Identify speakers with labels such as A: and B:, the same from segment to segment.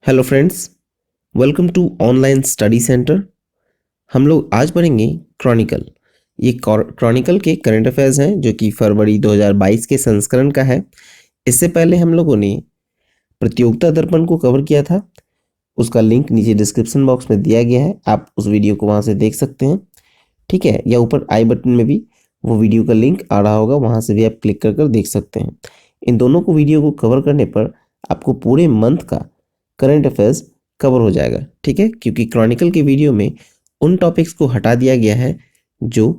A: Hello friends, welcome to online study centre. हम लोग आज पढ़ेंगे क्रॉनिकल। ये क्रॉनिकल के करंट अफेयर्स हैं जो कि फरवरी 2022 के संस्करण का है। इससे पहले हम लोगों ने प्रतियोगिता दर्पण को कवर किया था। उसका लिंक नीचे डिस्क्रिप्शन बॉक्स में दिया गया है, आप उस वीडियो को वहाँ से देख सकते हैं। ठीक है, या ऊपर आई बटन में भी वो वीडियो का लिंक आ रहा होगा, वहाँ से भी आप क्लिक कर देख सकते हैं। इन दोनों को वीडियो को कवर करने पर आपको पूरे मंथ का करंट अफेयर्स कवर हो जाएगा। ठीक है, क्योंकि क्रॉनिकल के वीडियो में उन टॉपिक्स को हटा दिया गया है जो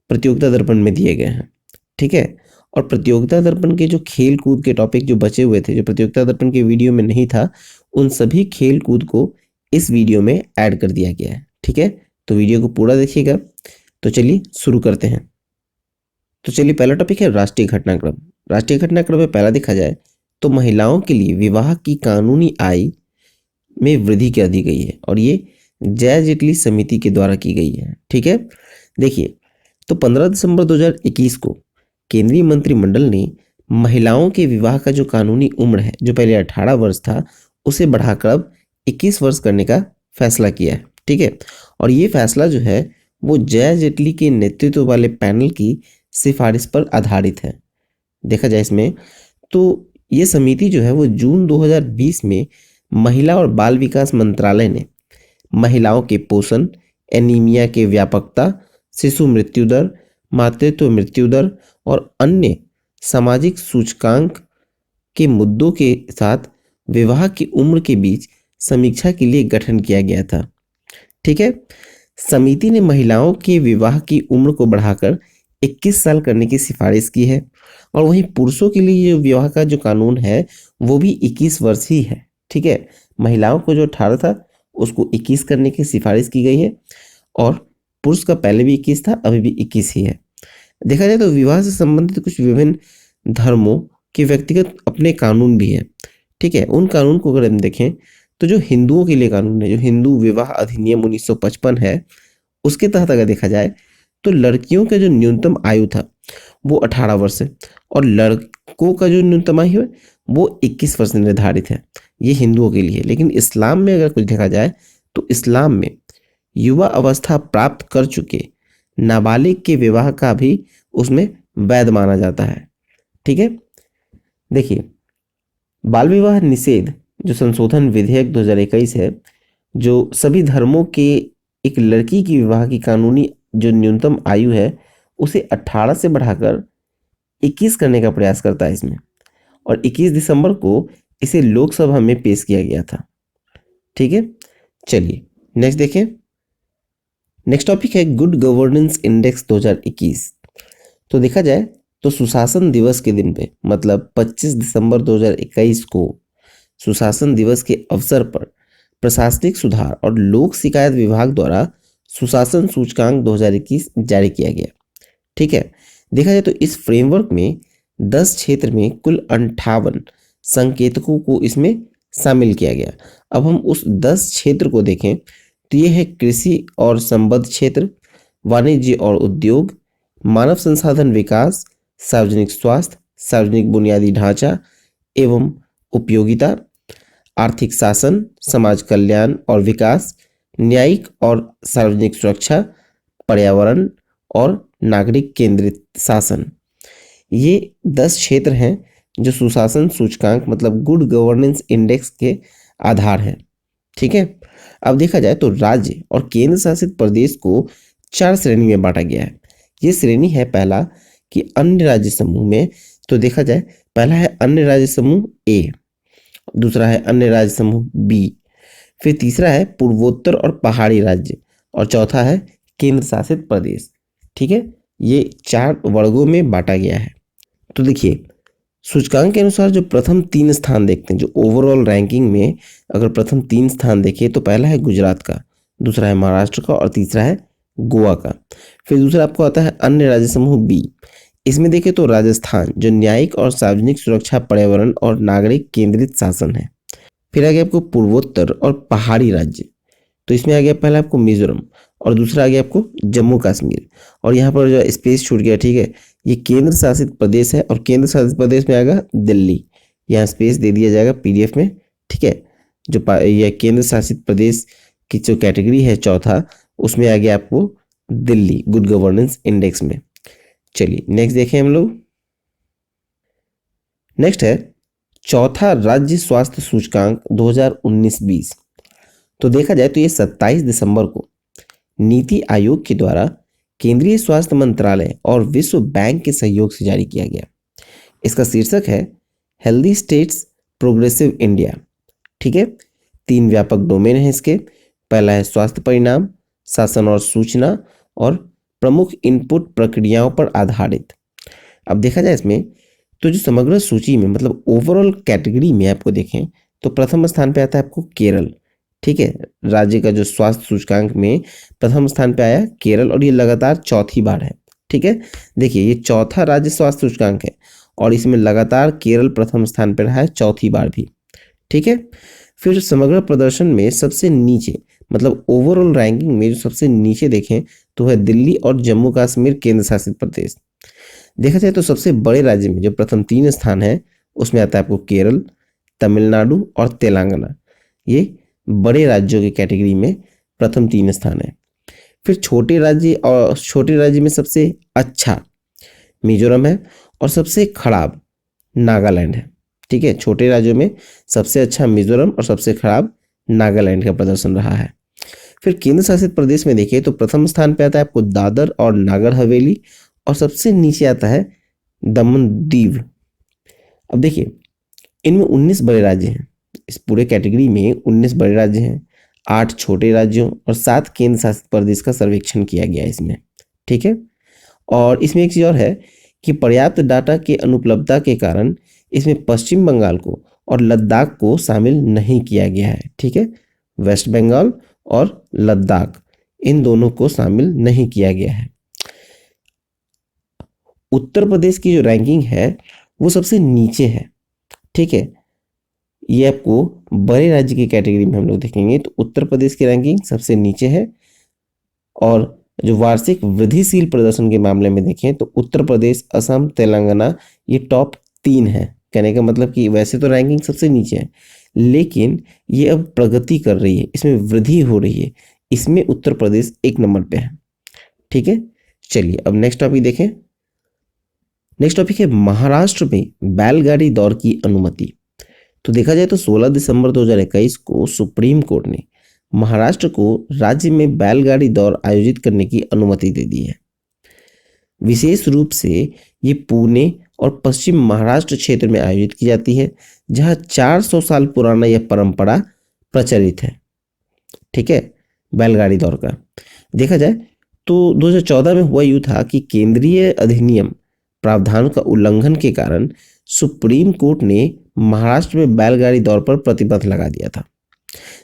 A: प्रतियोगिता दर्पण में दिए गए हैं। ठीक है, और प्रतियोगिता दर्पण के जो खेल कूद के टॉपिक जो बचे हुए थे, जो प्रतियोगिता दर्पण के वीडियो में नहीं था, उन सभी खेल कूद को इस वीडियो में ऐड कर दिया गया है। ठीक है, तो वीडियो को पूरा देखिएगा। तो चलिए शुरू करते हैं। तो चलिए, पहला टॉपिक है राष्ट्रीय घटनाक्रम। राष्ट्रीय घटनाक्रम में पहला देखा जाए तो महिलाओं के लिए विवाह की कानूनी आयु में वृद्धि कर दी गई है, और ये जया जेटली समिति के द्वारा की गई है। ठीक है, देखिए, तो 15 दिसंबर 2021 को केंद्रीय मंत्रिमंडल ने महिलाओं के विवाह का जो कानूनी उम्र है, जो पहले 18 वर्ष था, उसे बढ़ाकर अब 21 वर्ष करने का फैसला किया है। ठीक है, और ये फैसला जो है वो जया जेटली के नेतृत्व वाले पैनल की सिफारिश पर आधारित है। देखा जाए इसमें तो ये समिति जो है वो जून 2020 में महिला और बाल विकास मंत्रालय ने महिलाओं के पोषण, एनीमिया के व्यापकता, शिशु मृत्यु दर, मातृत्व मृत्यु दर और अन्य सामाजिक सूचकांक के मुद्दों के साथ विवाह की उम्र के बीच समीक्षा के लिए गठन किया गया था। ठीक है, समिति ने महिलाओं के विवाह की उम्र को बढ़ाकर 21 साल करने की सिफारिश की है, और वहीं पुरुषों के लिए जो विवाह का जो कानून है वो भी 21 वर्ष ही है। ठीक है, महिलाओं को जो 18 था उसको 21 करने की सिफारिश की गई है, और पुरुष का पहले भी 21 था, अभी भी 21 ही है। देखा जाए तो विवाह से संबंधित कुछ विभिन्न धर्मों के व्यक्तिगत अपने कानून भी हैं। ठीक है, उन कानून को अगर हम देखें तो जो हिंदुओं के लिए कानून है, जो हिंदू विवाह अधिनियम 1955 है, उसके तहत अगर देखा जाए तो लड़कियों का जो न्यूनतम आयु था वो 18 वर्ष है, और लड़कों का जो न्यूनतम आयु है वो 21 वर्ष निर्धारित है। ये हिंदुओं के लिए। लेकिन इस्लाम में अगर कुछ देखा जाए तो इस्लाम में युवा अवस्था प्राप्त कर चुके नाबालिग के विवाह का भी उसमें वैध माना जाता है। ठीक है, देखिए, बाल विवाह निषेध जो संशोधन विधेयक 2021 है, जो सभी धर्मों के एक लड़की की विवाह की कानूनी जो न्यूनतम आयु है उसे 18 से बढ़ाकर 21 करने का प्रयास करता है इसमें, और 21 दिसंबर को इसे लोकसभा में पेश किया गया था। ठीक है, चलिए नेक्स्ट देखें। नेक्स्ट टॉपिक है गुड गवर्नेंस इंडेक्स 2021। तो देखा जाए तो सुशासन दिवस के दिन पे, मतलब 25 दिसंबर 2021 को सुशासन दिवस के अवसर पर प्रशासनिक सुधार और लोक शिकायत विभाग द्वारा सुशासन सूचकांक 2021 जारी किया गया। ठीक है, देखा जाए तो इस फ्रेमवर्क में 10 क्षेत्र में कुल 58 संकेतकों को इसमें शामिल किया गया। अब हम उस 10 क्षेत्र को देखें तो ये है कृषि और संबद्ध क्षेत्र, वाणिज्य और उद्योग, मानव संसाधन विकास, सार्वजनिक स्वास्थ्य, सार्वजनिक बुनियादी ढांचा एवं उपयोगिता, आर्थिक शासन, समाज कल्याण और विकास, न्यायिक और सार्वजनिक सुरक्षा, पर्यावरण और नागरिक केंद्रित शासन। ये 10 क्षेत्र हैं जो सुशासन सूचकांक मतलब गुड गवर्नेंस इंडेक्स के आधार हैं। ठीक है, अब देखा जाए तो राज्य और केंद्र शासित प्रदेश को 4 श्रेणी में बांटा गया है। ये श्रेणी है पहला कि अन्य राज्य समूह में, तो देखा जाए पहला है अन्य राज्य समूह ए, दूसरा है अन्य राज्य समूह बी, फिर तीसरा है पूर्वोत्तर और पहाड़ी राज्य, और चौथा है केंद्र शासित प्रदेश। ठीक है, ये 4 वर्गों में बांटा गया है। तो देखिए, सूचकांक के अनुसार जो प्रथम 3 स्थान देखते हैं, जो ओवरऑल रैंकिंग में अगर प्रथम 3 स्थान देखें तो पहला है गुजरात का, दूसरा है महाराष्ट्र का और तीसरा है गोवा का। फिर दूसरा आपको आता है अन्य राज्य समूह बी। इसमें देखें तो राजस्थान जो न्यायिक और सार्वजनिक सुरक्षा, पर्यावरण और नागरिक केंद्रित शासन है। फिर आ गया आपको पूर्वोत्तर और पहाड़ी राज्य, तो इसमें आ गया पहला आपको मिजोरम, और दूसरा आ गया आपको जम्मू कश्मीर, और यहाँ पर जो स्पेस छूट गया। ठीक है, ये केंद्र शासित प्रदेश है, और केंद्र शासित प्रदेश में आएगा दिल्ली, यहाँ स्पेस दे दिया जाएगा पीडीएफ में। ठीक है, यह केंद्र शासित प्रदेश की जो कैटेगरी है चौथा, उसमें आ गया आपको दिल्ली गुड गवर्नेंस इंडेक्स में। चलिए नेक्स्ट देखें हम लोग। नेक्स्ट है चौथा राज्य स्वास्थ्य सूचकांक 2019-20। तो देखा जाए तो ये 27 दिसंबर को नीति आयोग के द्वारा केंद्रीय स्वास्थ्य मंत्रालय और विश्व बैंक के सहयोग से जारी किया गया। इसका शीर्षक है हेल्दी स्टेट्स प्रोग्रेसिव इंडिया। ठीक है, 3 व्यापक डोमेन है इसके। पहला है स्वास्थ्य परिणाम, शासन और सूचना, और प्रमुख इनपुट प्रक्रियाओं पर आधारित। अब देखा जाए इसमें तो जो समग्र सूची में मतलब ओवरऑल कैटेगरी में आपको देखें तो प्रथम स्थान पे आता है आपको केरल। ठीक है, राज्य का जो स्वास्थ्य सूचकांक में प्रथम स्थान पे आया केरल, और ये लगातार चौथी बार है। ठीक है, देखिए ये चौथा राज्य स्वास्थ्य सूचकांक है और इसमें लगातार केरल प्रथम स्थान पर रहा है चौथी बार भी। ठीक है, फिर समग्र प्रदर्शन में सबसे नीचे मतलब ओवरऑल रैंकिंग में जो सबसे नीचे देखें तो है दिल्ली और जम्मू कश्मीर केंद्र शासित प्रदेश। देखा जाए तो सबसे बड़े राज्य में जो प्रथम 3 स्थान है उसमें आता है आपको केरल, तमिलनाडु और तेलंगाना। ये बड़े राज्यों की कैटेगरी में प्रथम 3 स्थान है। फिर छोटे राज्य में सबसे अच्छा मिजोरम है और सबसे खराब नागालैंड है। ठीक है, छोटे राज्यों में सबसे अच्छा मिजोरम और सबसे खराब नागालैंड का प्रदर्शन रहा है। फिर केंद्र शासित प्रदेश में देखिए तो प्रथम स्थान पे आता है आपको दादर और नागर हवेली, और सबसे नीचे आता है दमन दीव। अब देखिए इनमें 19 बड़े राज्य हैं। इस पूरे कैटेगरी में 19 बड़े राज्य हैं, 8 छोटे राज्यों और 7 केंद्र शासित प्रदेश का सर्वेक्षण किया गया है इसमें। ठीक है, और इसमें एक चीज़ और है कि पर्याप्त डाटा के अनुपलब्धता के कारण इसमें पश्चिम बंगाल को और लद्दाख को शामिल नहीं किया गया है। ठीक है, वेस्ट बंगाल और लद्दाख इन दोनों को शामिल नहीं किया गया है। उत्तर प्रदेश की जो रैंकिंग है वो सबसे नीचे है। ठीक है, ये आपको बड़े राज्य की कैटेगरी में हम लोग देखेंगे तो उत्तर प्रदेश की रैंकिंग सबसे नीचे है, और जो वार्षिक वृद्धिशील प्रदर्शन के मामले में देखें तो उत्तर प्रदेश, असम, तेलंगाना ये टॉप 3 है। कहने का मतलब कि वैसे तो रैंकिंग सबसे नीचे है लेकिन ये अब प्रगति कर रही है, इसमें वृद्धि हो रही है, इसमें उत्तर प्रदेश 1 नंबर पे है। ठीक है, चलिए अब नेक्स्ट टॉपिक देखें। नेक्स्ट टॉपिक है महाराष्ट्र में बैलगाड़ी दौड़ की अनुमति। तो देखा जाए तो 16 दिसंबर 2021 को सुप्रीम कोर्ट ने महाराष्ट्र को राज्य में बैलगाड़ी दौड़ आयोजित करने की अनुमति दे दी है। विशेष रूप से ये पुणे और पश्चिम महाराष्ट्र क्षेत्र में आयोजित की जाती है जहां 400 साल पुराना यह परंपरा प्रचलित है। ठीक है, बैलगाड़ी दौड़ का देखा जाए तो 2014 में हुआ यूं था कि केंद्रीय अधिनियम प्रावधान का उल्लंघन के कारण सुप्रीम कोर्ट ने महाराष्ट्र में बैलगाड़ी दौड़ पर प्रतिबंध लगा दिया था।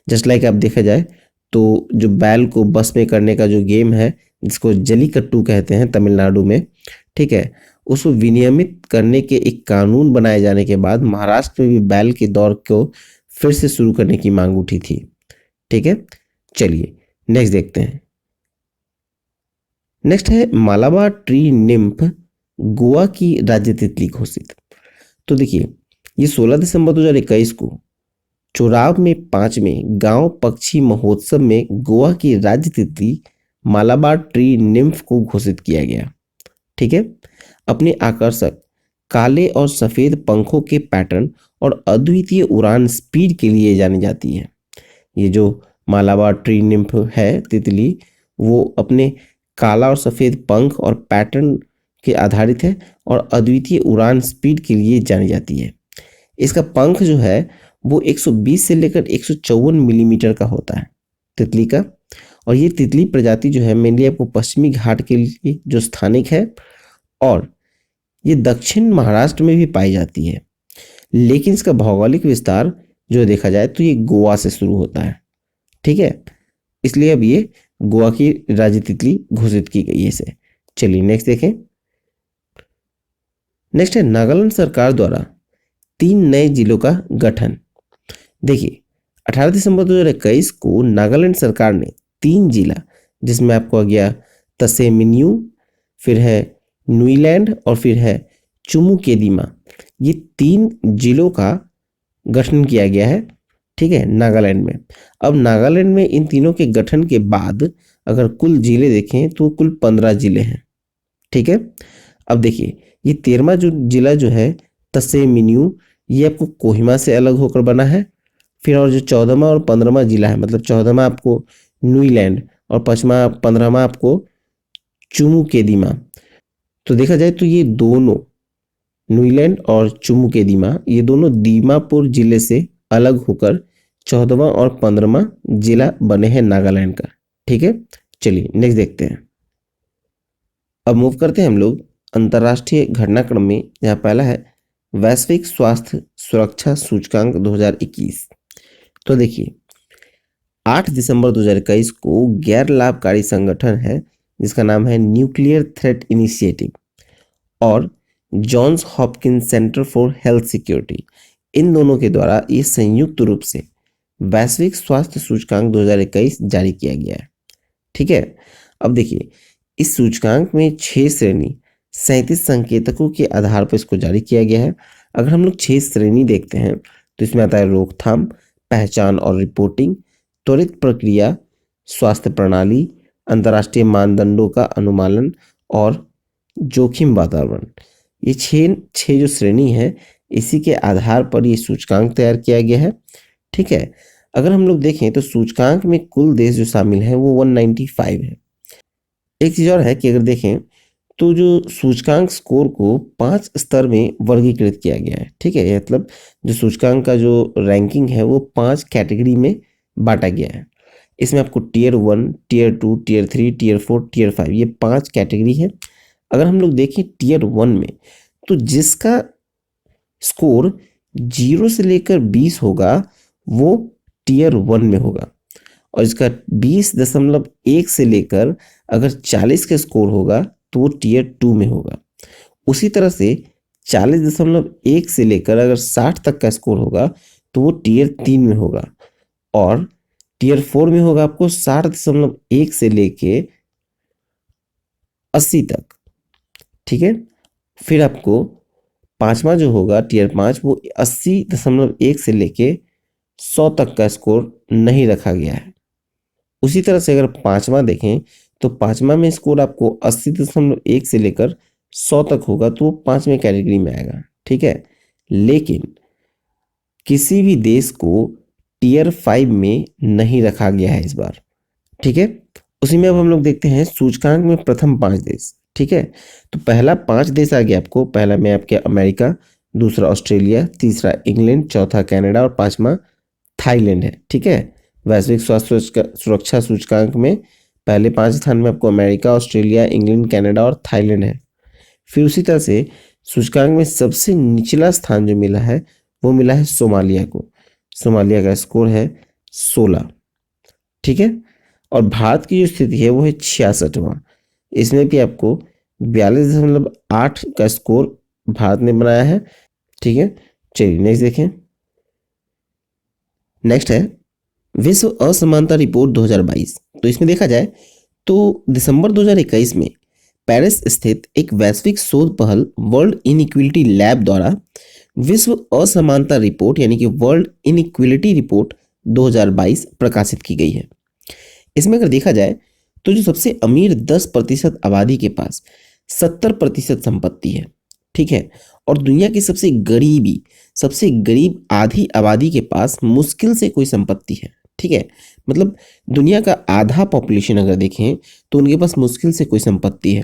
A: जस्ट लाइक आप देखा जाए तो जो बैल को बस में करने का जो गेम है जिसको जलीकट्टू कहते हैं तमिलनाडु में, ठीक है, उसको विनियमित करने के एक कानून बनाए जाने के बाद महाराष्ट्र में भी बैल की दौड़ को फिर से शुरू करने की मांग उठी थी। ठीक है, चलिए नेक्स्ट देखते हैं। नेक्स्ट है मालाबार ट्री निम्फ गोवा की राज्य तितली घोषित। तो देखिए ये 16 दिसंबर 2021 को चोराव में 5वें गांव पक्षी महोत्सव में गोवा की राज्य तितली मालाबार ट्री निम्फ को घोषित किया गया। ठीक है, अपने आकर्षक काले और सफेद पंखों के पैटर्न और अद्वितीय उड़ान स्पीड के लिए जानी जाती है। ये जो मालाबार ट्री निम्फ है तितली वो अपने काला और सफेद पंख और पैटर्न के आधारित है और अद्वितीय उड़ान स्पीड के लिए जानी जाती है। इसका पंख जो है वो 120 से लेकर 154 मिलीमीटर का होता है तितली का, और ये तितली प्रजाति जो है मेनली आपको पश्चिमी घाट के लिए जो स्थानिक है और ये दक्षिण महाराष्ट्र में भी पाई जाती है, लेकिन इसका भौगोलिक विस्तार जो देखा जाए तो ये गोवा से शुरू होता है। ठीक है, इसलिए अब ये गोवा की राज्य तितली घोषित की गई है इसे। चलिए नेक्स्ट देखें। नेक्स्ट है नागालैंड सरकार द्वारा 3 नए जिलों का गठन। देखिए 18 दिसंबर 2021 को नागालैंड सरकार ने 3 जिला जिसमें आपको आ गया तसेमिन्यू, फिर है न्यूलैंड और फिर है चुमुकेदिमा, ये 3 जिलों का गठन किया गया है। ठीक है, नागालैंड में। अब नागालैंड में इन तीनों के गठन के बाद अगर कुल जिले देखें तो कुल 15 जिले हैं। ठीक है, अब देखिए ये 13वां जो जिला जो है तसेमिन्यू, ये आपको कोहिमा से अलग होकर बना है। फिर और जो 14वां और 15वां जिला है, मतलब 14वां आपको न्यूजीलैंड और 15वां आपको चुमुकेदिमा। तो देखा जाए तो ये दोनों न्यूजीलैंड और चुमुकेदिमा, ये दोनों दीमापुर जिले से अलग होकर 14वां और 15वां जिला बने हैं नागालैंड का। ठीक है, चलिए नेक्स्ट देखते हैं। अब मूव करते हैं हम लोग अंतर्राष्ट्रीय घटनाक्रम में, जहाँ पहला है वैश्विक स्वास्थ्य सुरक्षा सूचकांक 2021। तो देखिए 8 दिसंबर 2021 को गैर लाभकारी संगठन है जिसका नाम है न्यूक्लियर थ्रेट इनिशिएटिव और Johns Hopkins Center for Health Security, इन दोनों के द्वारा ये संयुक्त रूप से वैश्विक स्वास्थ्य सूचकांक 2021 जारी किया गया है। ठीक है, अब देखिए इस सूचकांक में 6 श्रेणी 37 संकेतकों के आधार पर इसको जारी किया गया है। अगर हम लोग 6 श्रेणी देखते हैं तो इसमें आता है रोकथाम, पहचान और रिपोर्टिंग, त्वरित प्रक्रिया, स्वास्थ्य प्रणाली, अंतर्राष्ट्रीय मानदंडों का अनुमालन और जोखिम वातावरण। ये छह जो श्रेणी है इसी के आधार पर ये सूचकांक तैयार किया गया है। ठीक है, अगर हम लोग देखें तो सूचकांक में कुल देश जो शामिल हैं वो 195 है। एक चीज और है कि अगर देखें तो जो सूचकांक स्कोर को 5 स्तर में वर्गीकृत किया गया है। ठीक है, मतलब जो सूचकांक का जो रैंकिंग है वो 5 कैटेगरी में बांटा गया है। इसमें आपको tier 1, tier 2, tier 3, tier 4, tier 5, ये 5 कैटेगरी है। अगर हम लोग देखें टियर 1 में तो जिसका स्कोर 0 से लेकर 20 होगा वो टियर 1 में होगा, और इसका 20.1 से लेकर अगर 40 का स्कोर होगा तो वो टियर 2 में होगा। उसी तरह से 40.1 से लेकर अगर 60 तक का स्कोर होगा तो वो टियर 3 में होगा, और टियर 4 में होगा आपको 60.1 से लेके 80 तक। ठीक है, फिर आपको पांचवा जो होगा टियर 5 वो 80.1 से लेके 100 तक का स्कोर नहीं रखा गया है। उसी तरह से अगर पांचवा देखें तो पांचवा में स्कोर आपको 80.1 से लेकर 100 तक होगा तो वो 5वें कैटेगरी में आएगा। ठीक है, लेकिन किसी भी देश को टियर 5 में नहीं रखा गया है इस बार। ठीक है, उसी में अब हम लोग देखते हैं सूचकांक में प्रथम 5 देश। ठीक है, तो पहला 5 देश आ गया आपको। पहला में आपके अमेरिका, दूसरा ऑस्ट्रेलिया, तीसरा इंग्लैंड, चौथा कनाडा और 5वां थाईलैंड है। ठीक है, वैश्विक स्वास्थ्य सुरक्षा सूचकांक में पहले 5 स्थान में आपको अमेरिका, ऑस्ट्रेलिया, इंग्लैंड, कनाडा और थाईलैंड है। फिर उसी तरह से सूचकांक में सबसे निचला स्थान जो मिला है वो मिला है सोमालिया को। सोमालिया का स्कोर है 16। ठीक है, और भारत की जो स्थिति है वो है 66वां। इसमें भी आपको 42.8 का स्कोर भारत ने बनाया है। ठीक है, चलिए नेक्स्ट देखें। नेक्स्ट है विश्व असमानता रिपोर्ट 2022। तो इसमें देखा जाए तो दिसंबर 2021 में पेरिस स्थित एक वैश्विक शोध पहल वर्ल्ड इनइक्विलिटी लैब द्वारा विश्व असमानता रिपोर्ट यानी कि वर्ल्ड इनइक्विलिटी रिपोर्ट 2022 प्रकाशित की गई है। इसमें अगर देखा जाए तो जो सबसे अमीर 10% आबादी के पास 70% संपत्ति है। ठीक है, और दुनिया की सबसे गरीब आधी आबादी के पास मुश्किल से कोई संपत्ति है। ठीक है, मतलब दुनिया का आधा पॉपुलेशन अगर देखें तो उनके पास मुश्किल से कोई संपत्ति है,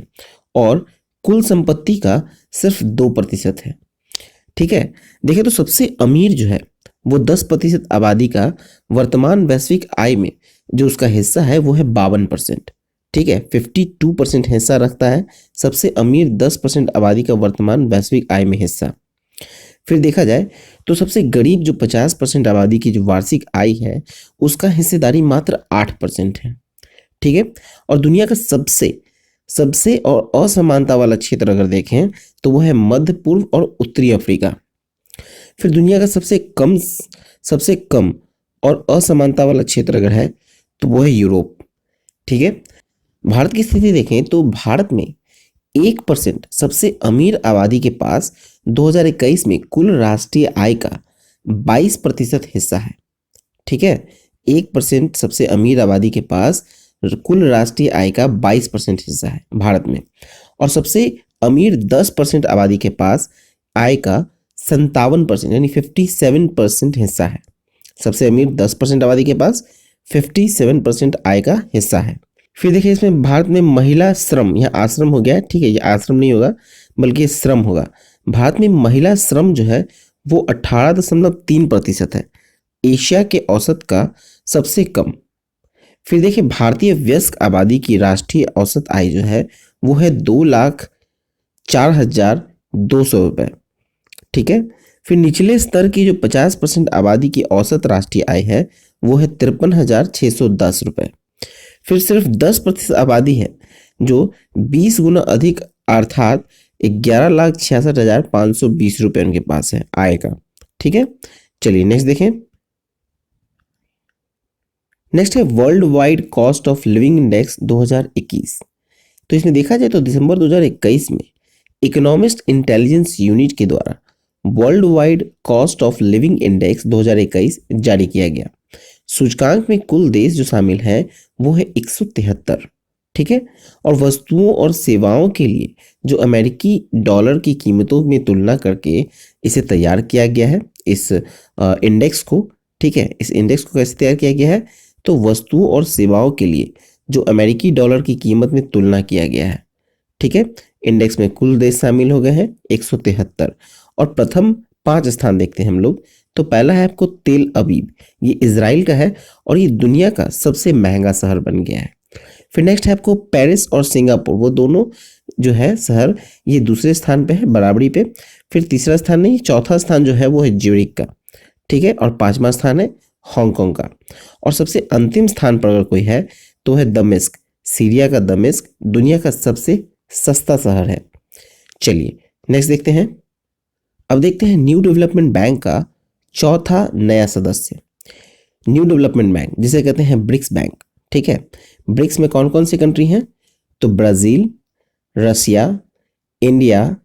A: और कुल संपत्ति का सिर्फ 2% है। ठीक है, देखें तो सबसे अमीर जो है वो 10% आबादी का वर्तमान वैश्विक आय में जो उसका हिस्सा है वो है 52%। ठीक है, 52% हिस्सा रखता है सबसे अमीर 10% आबादी का वर्तमान वैश्विक आय में हिस्सा। फिर देखा जाए तो सबसे गरीब जो 50% आबादी की जो वार्षिक आय है उसका हिस्सेदारी मात्र 8% है। ठीक है, और दुनिया का सबसे और असमानता वाला क्षेत्र अगर देखें तो वो है मध्य पूर्व और उत्तरी अफ्रीका। फिर दुनिया का सबसे कम और असमानता वाला क्षेत्र अगर है तो वो है यूरोप। ठीक है, भारत की स्थिति देखें तो भारत में 1% सबसे अमीर आबादी के पास 2021 में कुल राष्ट्रीय आय का 22% हिस्सा है। ठीक है। 1% सबसे अमीर आबादी के पास कुल राष्ट्रीय आय का 22% हिस्सा है भारत में, और सबसे अमीर 10% आबादी के पास आय का 57% यानी 57% हिस्सा है। सबसे अमीर 10% आबादी के पास 57% आय का हिस्सा है। फिर देखिए इसमें भारत में महिला श्रम, यह आश्रम हो गया है, ठीक है, ये आश्रम नहीं होगा बल्कि श्रम होगा। भारत में महिला श्रम जो है वो 18.3% है, एशिया के औसत का सबसे कम। फिर देखिए भारतीय वयस्क आबादी की राष्ट्रीय औसत आय जो है वो है 2,04,200 रुपये, ठीक है। फिर निचले स्तर की जो 50% आबादी की औसत राष्ट्रीय आय है वो है 53,610 रुपये। फिर सिर्फ 10% आबादी है जो 20 गुना अधिक अर्थात 11,66,520 रुपये उनके पास है आय का, ठीक है। चलिए नेक्स्ट देखें। नेक्स्ट है world wide cost of living index 2021। तो इसमें देखा जाए तो दिसंबर 2021 में इकोनॉमिस्ट इंटेलिजेंस यूनिट के द्वारा world wide cost of living index 2021 जारी किया गया। सूचकांक में कुल देश जो शामिल हैं वो है 173, ठीक है। और वस्तुओं और सेवाओं के लिए जो अमेरिकी डॉलर की कीमतों में तुलना करके इसे तैयार किया गया है, इस इंडेक्स को, ठीक है। इस इंडेक्स को कैसे तैयार किया गया है, तो वस्तुओं और सेवाओं के लिए जो अमेरिकी डॉलर की कीमत में तुलना किया गया है, ठीक है। इंडेक्स में कुल देश शामिल हो गए हैं 173, और प्रथम 5 स्थान देखते हैं हम लोग। तो पहला है आपको तेल अवीव, ये इजराइल का है और ये दुनिया का सबसे महंगा शहर बन गया है। फिर नेक्स्ट है आपको पेरिस और सिंगापुर, वो दोनों जो है शहर ये दूसरे स्थान पे है बराबरी पे। फिर तीसरा स्थान नहीं, चौथा स्थान जो है वो है ज्यूरिख का, ठीक है। और 5वां स्थान है हांगकांग का। और सबसे अंतिम स्थान पर अगर कोई है तो है दमिश्क, सीरिया का दमिश्क दुनिया का सबसे सस्ता शहर है। चलिए नेक्स्ट देखते हैं। अब देखते हैं न्यू डेवलपमेंट बैंक का चौथा नया सदस्य, न्यू डेवलपमेंट बैंक जिसे कहते हैं ब्रिक्स बैंक, ठीक है। ब्रिक्स में कौन कौन सी कंट्री हैं, तो ब्राजील, रसिया, इंडिया,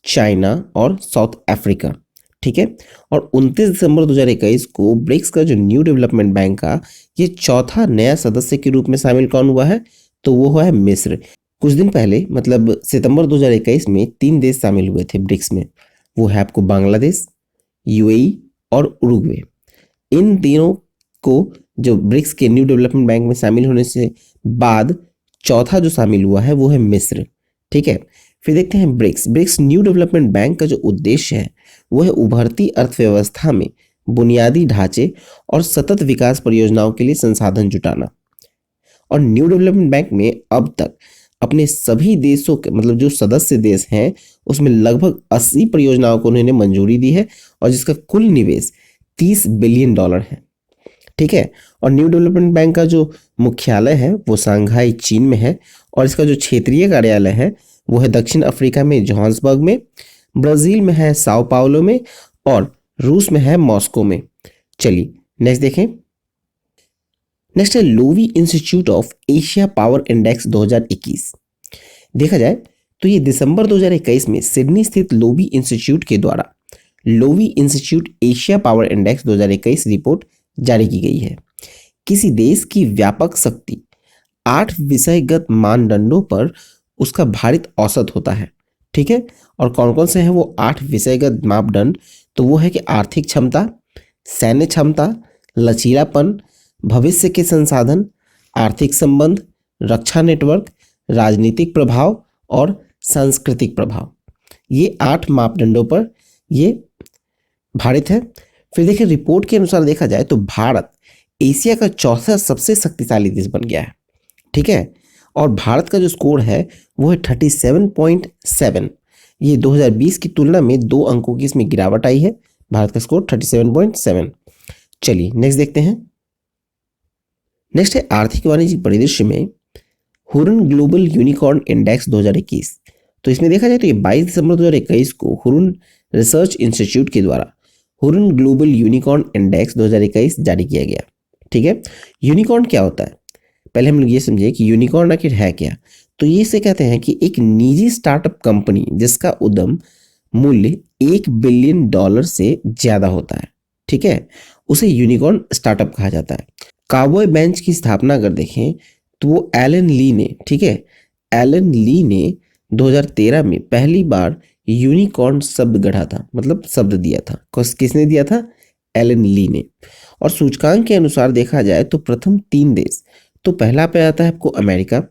A: चाइना और साउथ अफ्रीका, ठीक है। और 29 दिसंबर 2021 को ब्रिक्स का जो न्यू डेवलपमेंट बैंक का ये चौथा नया सदस्य के रूप में शामिल कौन हुआ है, तो वो हुआ है मिस्र। कुछ दिन पहले मतलब सितंबर 2021 में 3 देश शामिल हुए थे ब्रिक्स में, वो है आपको बांग्लादेश, यूएई और उरुग्वे। इन तीनों को जो ब्रिक्स के न्यू डेवलपमेंट बैंक में शामिल होने से बाद चौथा जो शामिल हुआ है वो है मिस्र, ठीक है। फिर देखते हैं ब्रिक्स न्यू डेवलपमेंट बैंक का जो उद्देश्य है वो है उभरती अर्थव्यवस्था में बुनियादी ढांचे और सतत विकास परियोजनाओं के लिए संसाधन जुटाना। और न्यू डेवलपमेंट बैंक में अब तक अपने सभी देशों के मतलब जो सदस्य देश हैं उसमें लगभग 80 परियोजनाओं को उन्होंने मंजूरी दी है, और जिसका कुल निवेश $30 बिलियन है, ठीक है। और न्यू डेवलपमेंट बैंक का जो मुख्यालय है वो शंघाई चीन में है, और इसका जो क्षेत्रीय कार्यालय है वो है दक्षिण अफ्रीका में जोहान्सबर्ग में, ब्राजील में है साओ पाउलो में, और रूस में है मॉस्को में। चलिए नेक्स्ट देखें। नेक्स्ट है Loewi institute of Asia power index 2021। देखा जाए तो ये दिसंबर 2021 में सिडनी स्थित लोवी इंस्टीट्यूट के द्वारा Loewi institute Asia power index 2021 report जारी की गई है। किसी देश की व्यापक शक्ति 8 विषयगत मानदंडों पर उसका भारित औसत होता है, ठीक है। और कौन कौन से हैं वो 8 विषयगत मापदंड, तो वो है कि आर्थिक क्षमता, सैन्य क्षमता, लचीलापन, भविष्य के संसाधन, आर्थिक संबंध, रक्षा नेटवर्क, राजनीतिक प्रभाव और सांस्कृतिक प्रभाव। ये 8 मापदंडों पर ये भारित है। फिर देखिए रिपोर्ट के अनुसार देखा जाए तो भारत एशिया का चौथा सबसे शक्तिशाली देश बन गया है, ठीक है। और भारत का जो स्कोर है वो है 37.7। ये 2020 की तुलना में 2 अंकों की इसमें गिरावट आई है, भारत का स्कोर 37.7। चलिए नेक्स्ट देखते हैं। नेक्स्ट है आर्थिक वाणिज्य परिदृश्य में हुरन ग्लोबल यूनिकॉर्न इंडेक्स 2021। तो इसमें देखा जाए तो ये 22 दिसंबर 2021 को हुरन रिसर्च इंस्टीट्यूट के द्वारा हुरन ग्लोबल यूनिकॉर्न इंडेक्स 2021 जारी किया गया, ठीक है। यूनिकॉर्न क्या होता है, पहले हम लोग ये समझे कि यूनिकॉर्न आखिर है क्या। तो ये से कहते हैं कि एक निजी स्टार्टअप कंपनी जिसका उद्यम मूल्य $1 बिलियन से ज्यादा होता है, ठीक है। उसे यूनिकॉर्न स्टार्टअप कहा जाता है। काउबॉय बेंच की स्थापना अगर देखें तो वो एलन ली ने, ठीक है, एलन ली ने 2013 में पहली बार यूनिकॉर्न शब्द गढ़ा था, मतलब शब्द दिया था। किसने दिया था? एलन ली ने। और सूचकांक के अनुसार देखा जाए तो प्रथम 3 देश, तो पहला पे आता है आपको अमेरिका,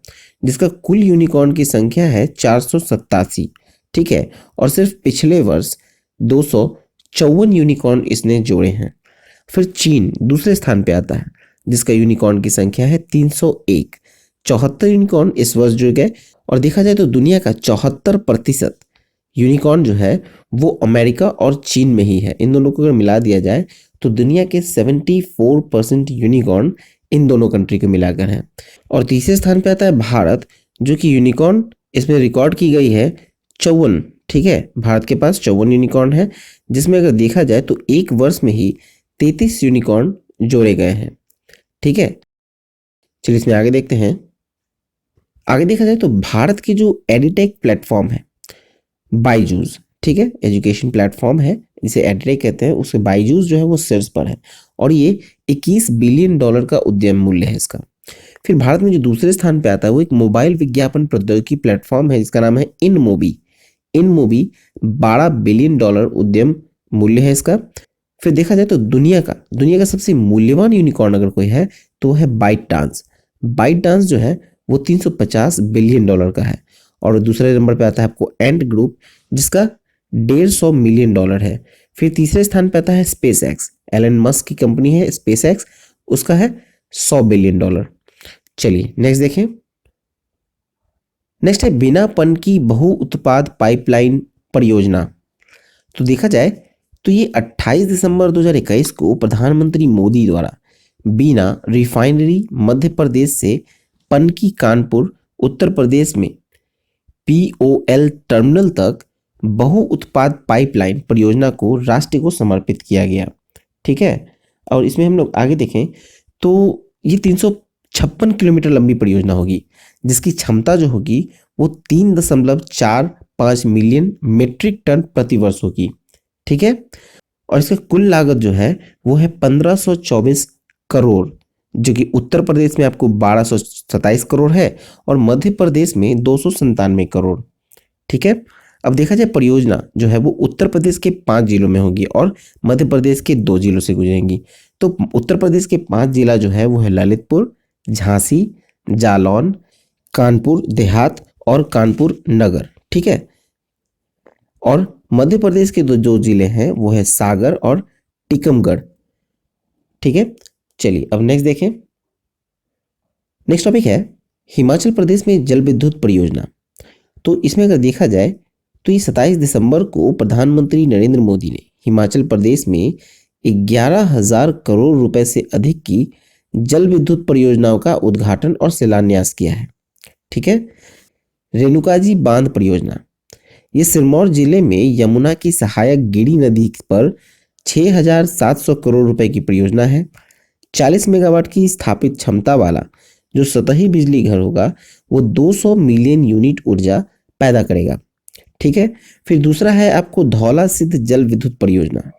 A: जिसका कुल यूनिकॉर्न की संख्या है 487, ठीक है, और सिर्फ पिछले वर्ष 254 यूनिकॉर्न इसने जोड़े हैं। फिर चीन दूसरे स्थान पे आता है, जिसका यूनिकॉर्न की संख्या है 301, 74 यूनिकॉर्न इस वर्ष जुड़ गए। और देखा जाए तो दुनिया का 74% यूनिकॉर्न जो है वो अमेरिका और चीन में ही है। इन दोनों को अगर मिला दिया जाए तो दुनिया के 74% यूनिकॉर्न इन दोनों कंट्री के मिलाकर है। और तीसरे स्थान पे आता है भारत, जो कि यूनिकॉर्न इसमें रिकॉर्ड की गई है 54, ठीक है, भारत के पास 54 यूनिकॉर्न है, जिसमें अगर देखा जाए तो एक वर्ष में ही 33 यूनिकॉर्न जोड़े गए हैं, ठीक है। चलिए इसमें आगे देखते हैं। आगे देखा जाए तो भारत की जो एडिटेक प्लेटफॉर्म है बायजूस, ठीक है, एजुकेशन प्लेटफॉर्म है जिसे एडिटेक कहते हैं, उसके बायजूस जो है वो शीर्ष पर है और ये 21 बिलियन डॉलर का उद्यम मूल्य है इसका। फिर भारत में जो दूसरे स्थान पे आता है वो एक मोबाइल विज्ञापन प्रौद्योगिकी प्लेटफॉर्म है जिसका नाम है इनमोबी। इनमोबी 12 बिलियन डॉलर उद्यम मूल्य है इसका। फिर देखा जाए तो दुनिया का सबसे मूल्यवान यूनिकॉर्न अगर कोई है तो वो है बाइट डांस। बाइट डांस जो है वो 350 बिलियन डॉलर का है। और दूसरे नंबर पे आता है आपको एंट ग्रुप, जिसका 150 मिलियन डॉलर है। फिर तीसरे स्थान पे आता है स्पेस एक्स, एलन मस्क की कंपनी है स्पेस एक्स, उसका है 100 बिलियन डॉलर। चलिए नेक्स्ट देखें। नेक्स्ट है बिना पन की बहु उत्पाद पाइपलाइन परियोजना। तो देखा जाए तो ये 28 दिसंबर 2021 को प्रधानमंत्री मोदी द्वारा बीना रिफाइनरी मध्य प्रदेश से पनकी कानपुर उत्तर प्रदेश में POL टर्मिनल तक बहु उत्पाद पाइपलाइन परियोजना को राष्ट्र को समर्पित किया गया, ठीक है। और इसमें हम लोग आगे देखें तो ये 356 किलोमीटर लंबी परियोजना होगी, जिसकी क्षमता जो होगी वो 3.45 मिलियन मीट्रिक टन प्रति वर्ष होगी, ठीक है। और इसका कुल लागत जो है वो है 1524 करोड़, जो कि उत्तर प्रदेश में आपको 1227 करोड़ है और मध्य प्रदेश में 297 करोड़, ठीक है। अब देखा जाए परियोजना जो है वो उत्तर प्रदेश के 5 जिलों में होगी और मध्य प्रदेश के 2 जिलों से गुजरेंगी। तो उत्तर प्रदेश के 5 जिला जो है वो है ललितपुर, झांसी, जालौन, कानपुर देहात और कानपुर नगर, ठीक है। और मध्य प्रदेश के जो जिले हैं वो है सागर और टीकमगढ़, ठीक है। चलिए अब नेक्स्ट देखें। नेक्स्ट टॉपिक है हिमाचल प्रदेश में जल विद्युत परियोजना। तो इसमें अगर देखा जाए तो ये 27 दिसंबर को प्रधानमंत्री नरेंद्र मोदी ने हिमाचल प्रदेश में 11,000 करोड़ रुपए से अधिक की जल विद्युत परियोजनाओं का उद्घाटन और शिलान्यास किया है, ठीक है। रेणुकाजी बांध परियोजना, ये सिरमौर जिले में यमुना की सहायक गिरी नदी पर 6,700 करोड़ रुपए की परियोजना है। 40 मेगावाट की स्थापित क्षमता वाला जो सतही बिजली घर होगा वो 200 मिलियन यूनिट ऊर्जा पैदा करेगा, ठीक है। फिर दूसरा है आपको धौला सिद्ध जल विद्युत परियोजना,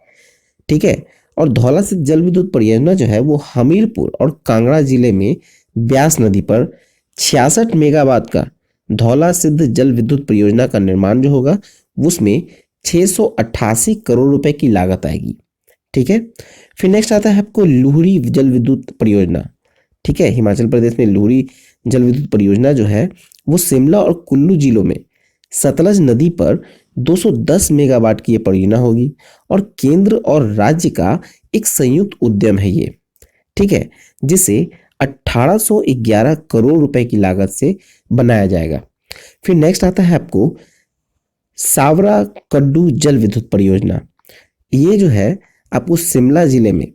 A: ठीक है। और धौला सिद्ध जल विद्युत परियोजना जो है वो हमीरपुर और कांगड़ा जिले में ब्यास नदी पर 66 मेगावाट का धौला सिद्ध जल विद्युत परियोजना का निर्माण जो होगा उसमें 688 करोड़ रुपए की लागत आएगी, ठीक है। फिर नेक्स्ट आता है आपको लुहरी जल विद्युत परियोजना, ठीक है। हिमाचल प्रदेश में लुहरी जल विद्युत परियोजना जो है वो शिमला और कुल्लू जिलों में सतलज नदी पर 210 मेगावाट की ये परियोजना होगी और केंद्र और राज्य का एक संयुक्त उद्यम है ये, ठीक है, जिसे 1811 करोड़ रुपए की लागत से बनाया जाएगा। फिर नेक्स्ट आता है आपको सावरा कड्डू जल विद्युत परियोजना। ये जो है आपको शिमला जिले में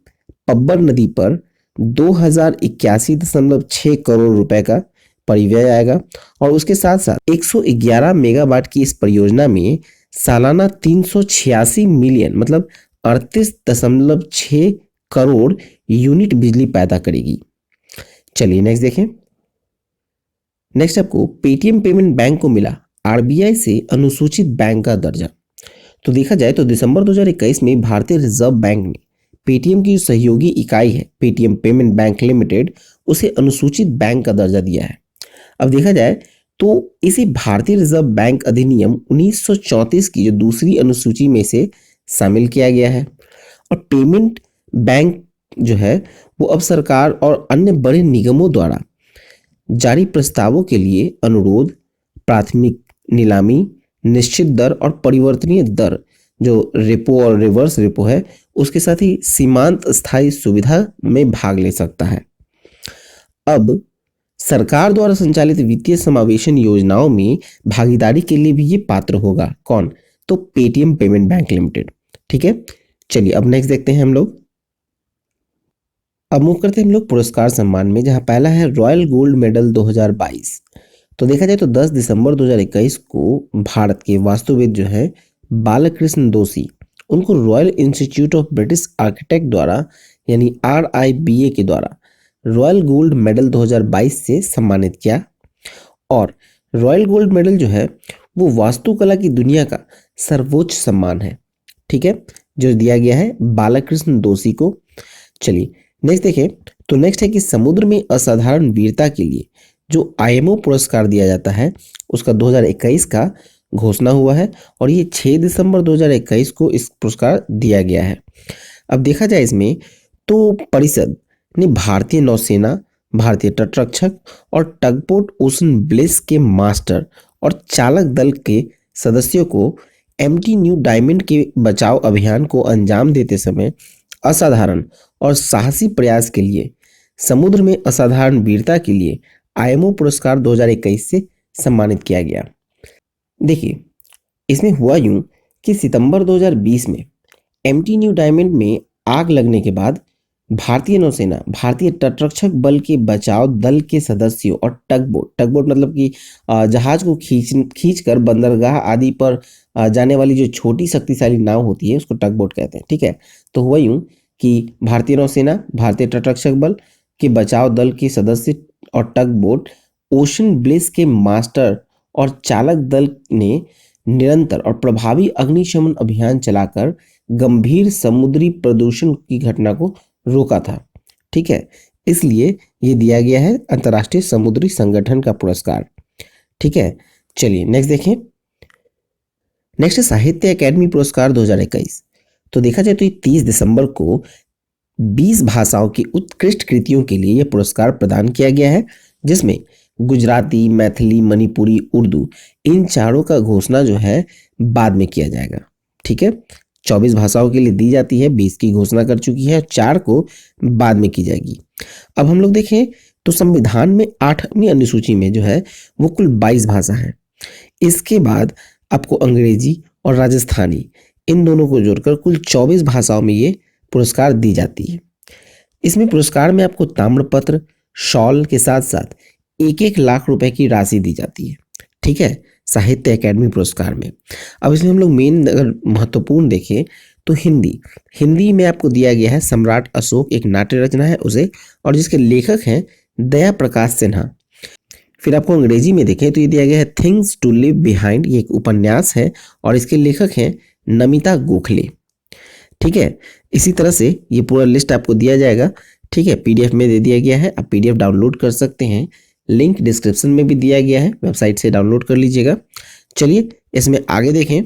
A: पब्बर नदी पर 2081.6 करोड़ रुपए का परिव्यय आएगा और उसके साथ साथ 111 मेगावाट की इस परियोजना में सालाना 386 मिलियन मतलब 38.6 करोड़ यूनिट बिजली पैदा करेगी। चलिए नेक्स्ट देखें। नेक्स्ट आपको पेटीएम पेमेंट बैंक को मिला RBI से अनुसूचित बैंक का दर्जा। तो देखा जाए तो दिसंबर 2021 में भारतीय रिजर्व बैंक ने पेटीएम की जो सहयोगी इकाई है पेटीएम पेमेंट बैंक लिमिटेड, उसे अनुसूचित बैंक का दर्जा दिया है। अब देखा जाए तो इसे भारतीय रिजर्व बैंक अधिनियम 1934 की जो दूसरी अनुसूची में से शामिल किया गया है। और पेमेंट बैंक जो है वो अब सरकार और अन्य बड़े निगमों द्वारा जारी प्रस्तावों के लिए अनुरोध, प्राथमिक नीलामी, निश्चित दर और परिवर्तनीय दर जो रेपो और रिवर्स रेपो है उसके साथ ही सीमांत स्थायी सुविधा में भाग ले सकता है। अब सरकार द्वारा संचालित वित्तीय समावेशन योजनाओं में भागीदारी के लिए भी ये पात्र होगा। कौन? तो पेटीएम पेमेंट बैंक लिमिटेड। ठीक है, चलिए अब नेक्स्ट देखते हैं हम लोग। अब मूव करते हैं हम लोग पुरस्कार सम्मान में, जहां पहला है रॉयल गोल्ड मेडल 2022। तो देखा जाए तो 10 दिसंबर 2021 को भारत के वास्तुविद जो है बालकृष्ण दोषी, उनको royal institute of British architect द्वारा यानी RIBA के द्वारा रॉयल गोल्ड मेडल 2022 से सम्मानित किया। और रॉयल गोल्ड मेडल जो है वो वास्तुकला की दुनिया का सर्वोच्च सम्मान है। ठीक है, जो दिया गया है बालकृष्ण दोषी को। चलिए नेक्स्ट देखें, तो नेक्स्ट है कि समुद्र में असाधारण वीरता के लिए जो IMO पुरस्कार दिया जाता है उसका 2021 का घोषणा हुआ है और ये 6 दिसंबर 2021 को इस पुरस्कार दिया गया है। अब देखा जाए इसमें तो परिषद ने भारतीय नौसेना, भारतीय तटरक्षक और टगबोट ओशन ब्लिस के मास्टर और चालक दल के सदस्यों को MT न्यू डायमंड के बचाव अभियान को अंजाम देते समय असाधारण और साहसी प्रयास के लिए समुद्र में असाधारण वीरता के लिए IMO पुरस्कार 2021 से सम्मानित किया गया। देखिए इसमें हुआ यूं कि सितंबर 2020 में MT न्यू डायमंड में आग लगने के बाद भारतीय नौसेना, भारतीय तटरक्षक बल के बचाव दल के सदस्यों और टगबोट मतलब कि जहाज को खींच कर बंदरगाह आदि पर जाने वाली जो छोटी शक्तिशाली नाव होती है उसको टगबोट कहते हैं। ठीक है, तो हुआ यूं कि भारतीय नौसेना, भारतीय तटरक्षक बल के बचाव दल के सदस्य और टगबोट ओशन ब्लिस के मास्टर और चालक दल ने निरंतर और प्रभावी अग्निशमन अभियान चलाकर गंभीर समुद्री प्रदूषण की घटना को रोका था। ठीक है, इसलिए ये दिया गया है अंतर्राष्ट्रीय समुद्री संगठन का पुरस्कार। ठीक है, चलिए नेक्स्ट देखें। नेक्स्ट है साहित्य अकादमी पुरस्कार 2021। तो देखा जाए तो ये 30 दिसंबर को 20 भाषाओं की उत्कृष्ट कृतियों के लिए यह पुरस्कार प्रदान किया गया है, जिसमें गुजराती, मैथिली, मणिपुरी, उर्दू इन चारों का घोषणा जो है बाद में किया जाएगा। ठीक है, 24 भाषाओं के लिए दी जाती है, 20 की घोषणा कर चुकी है, 4 को बाद में की जाएगी। अब हम लोग देखें तो संविधान में 8वीं अनुसूची में जो है वो कुल 22 भाषा है। इसके बाद आपको अंग्रेजी और राजस्थानी इन दोनों को जोड़कर कुल 24 भाषाओं में ये पुरस्कार दी जाती है। इसमें पुरस्कार में आपको ताम्रपत्र, शॉल के साथ साथ 1-1 लाख रुपए की राशि दी जाती है। ठीक है, साहित्य अकादमी पुरस्कार में। अब इसमें हम लोग मेन अगर महत्वपूर्ण देखें तो हिंदी में आपको दिया गया है सम्राट अशोक, एक नाट्य रचना है उसे, और जिसके लेखक हैं दया प्रकाश सिन्हा। फिर आपको अंग्रेजी में देखें तो ये दिया गया है थिंग्स टू लिव बिहाइंड, ये एक उपन्यास है और इसके लेखक हैं नमिता गोखले। ठीक है, इसी तरह से ये पूरा लिस्ट आपको दिया जाएगा। ठीक है, PDF में दे दिया गया है, आप PDF डाउनलोड कर सकते हैं, लिंक डिस्क्रिप्शन में भी दिया गया है, वेबसाइट से डाउनलोड कर लीजिएगा। चलिए इसमें आगे देखें।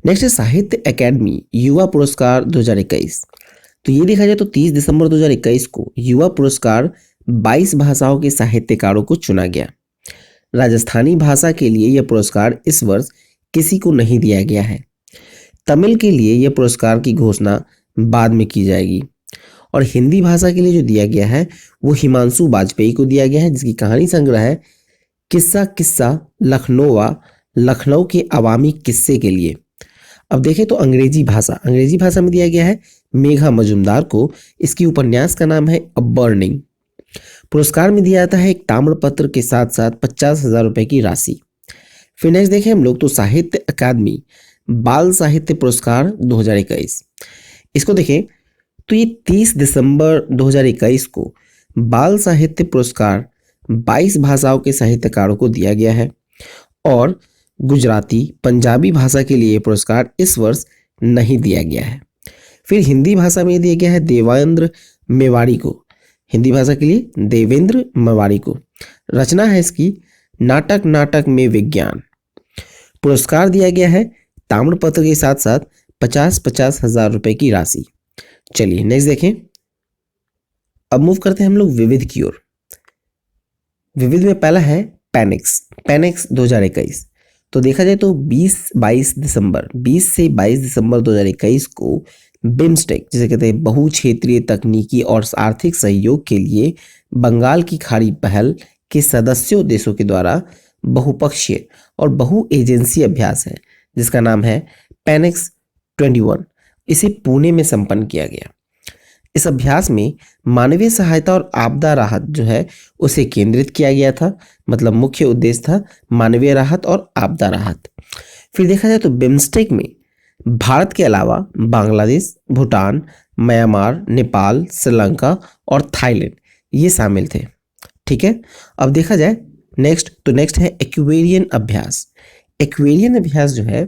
A: नेक्स्ट है साहित्य अकादमी युवा पुरस्कार 2021। तो ये देखा जाए तो 30 दिसंबर 2021 को युवा पुरस्कार 22 भाषाओं के साहित्यकारों को चुना गया। राजस्थानी भाषा के लिए यह पुरस्कार इस वर्ष किसी को नहीं दिया गया है। तमिल के लिए यह पुरस्कार की घोषणा बाद में की जाएगी। और हिंदी भाषा के लिए जो दिया गया है वो हिमांशु वाजपेयी को दिया गया है, जिसकी कहानी संग्रह है किस्सा लखनऊ के अवामी किस्से के लिए। अब देखें तो अंग्रेजी भाषा में दिया गया है मेघा मजुमदार को, इसकी उपन्यास का नाम है अ बर्निंग। पुरस्कार में दिया जाता है एक ताम्रपत्र के साथ साथ 50,000 रुपए की राशि। फिर नेक्स्ट देखें हम लोग तो साहित्य अकादमी बाल साहित्य पुरस्कार 2021। इसको देखें तो ये 30 दिसंबर 2021 को बाल साहित्य पुरस्कार 22 भाषाओं के साहित्यकारों को दिया गया है और गुजराती, पंजाबी भाषा के लिए पुरस्कार इस वर्ष नहीं दिया गया है। फिर हिंदी भाषा में दिया गया है देवेंद्र मेवाड़ी को, हिंदी भाषा के लिए देवेंद्र मेवाड़ी को। रचना है इसकी नाटक नाटक में विज्ञान। पुरस्कार दिया गया है ताम्रपत्र के साथ साथ 50-50 हजार रुपए की राशि। चलिए नेक्स्ट देखें। अब मूव करते हैं हम लोग विविध की ओर। विविध में पहला है पैनिक्स, पैनिक्स 2021। तो देखा जाए तो 20 से 22 दिसंबर 2021 को बिम्स्टेक, जिसे कहते हैं बहु क्षेत्रीय तकनीकी और आर्थिक सहयोग के लिए बंगाल की खाड़ी पहल के सदस्यों देशों के द्वारा बहुपक्षीय और बहु एजेंसी अभ्यास है, जिसका नाम है पैनिक्स 21। इसे पुणे में संपन्न किया गया। इस अभ्यास में मानवीय सहायता और आपदा राहत जो है उसे केंद्रित किया गया था, मतलब मुख्य उद्देश्य था मानवीय राहत और आपदा राहत। फिर देखा जाए तो बिम्स्टेक में भारत के अलावा बांग्लादेश, भूटान, म्यांमार, नेपाल, श्रीलंका और थाईलैंड ये शामिल थे। ठीक है, अब देखा जाए नेक्स्ट है एक्वेरियन अभ्यास। एक्वेरियन अभ्यास जो है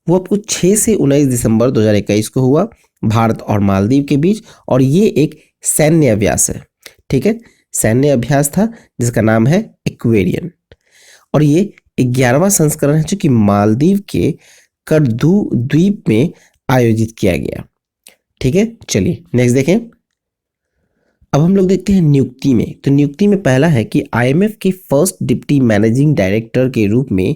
A: वो आपको 6 से 19 दिसंबर 2021 को हुआ भारत और मालदीव के बीच, और ये एक सैन्य अभ्यास है। ठीक है, सैन्य अभ्यास था जिसका नाम है एक्वेरियन, और ये 11वां संस्करण है जो कि मालदीव के करदू द्वीप में आयोजित किया गया। ठीक है, चलिए नेक्स्ट देखें। अब हम लोग देखते हैं नियुक्ति में। तो नियुक्ति में पहला है कि आईएमएफ के फर्स्ट डिप्टी मैनेजिंग डायरेक्टर के रूप में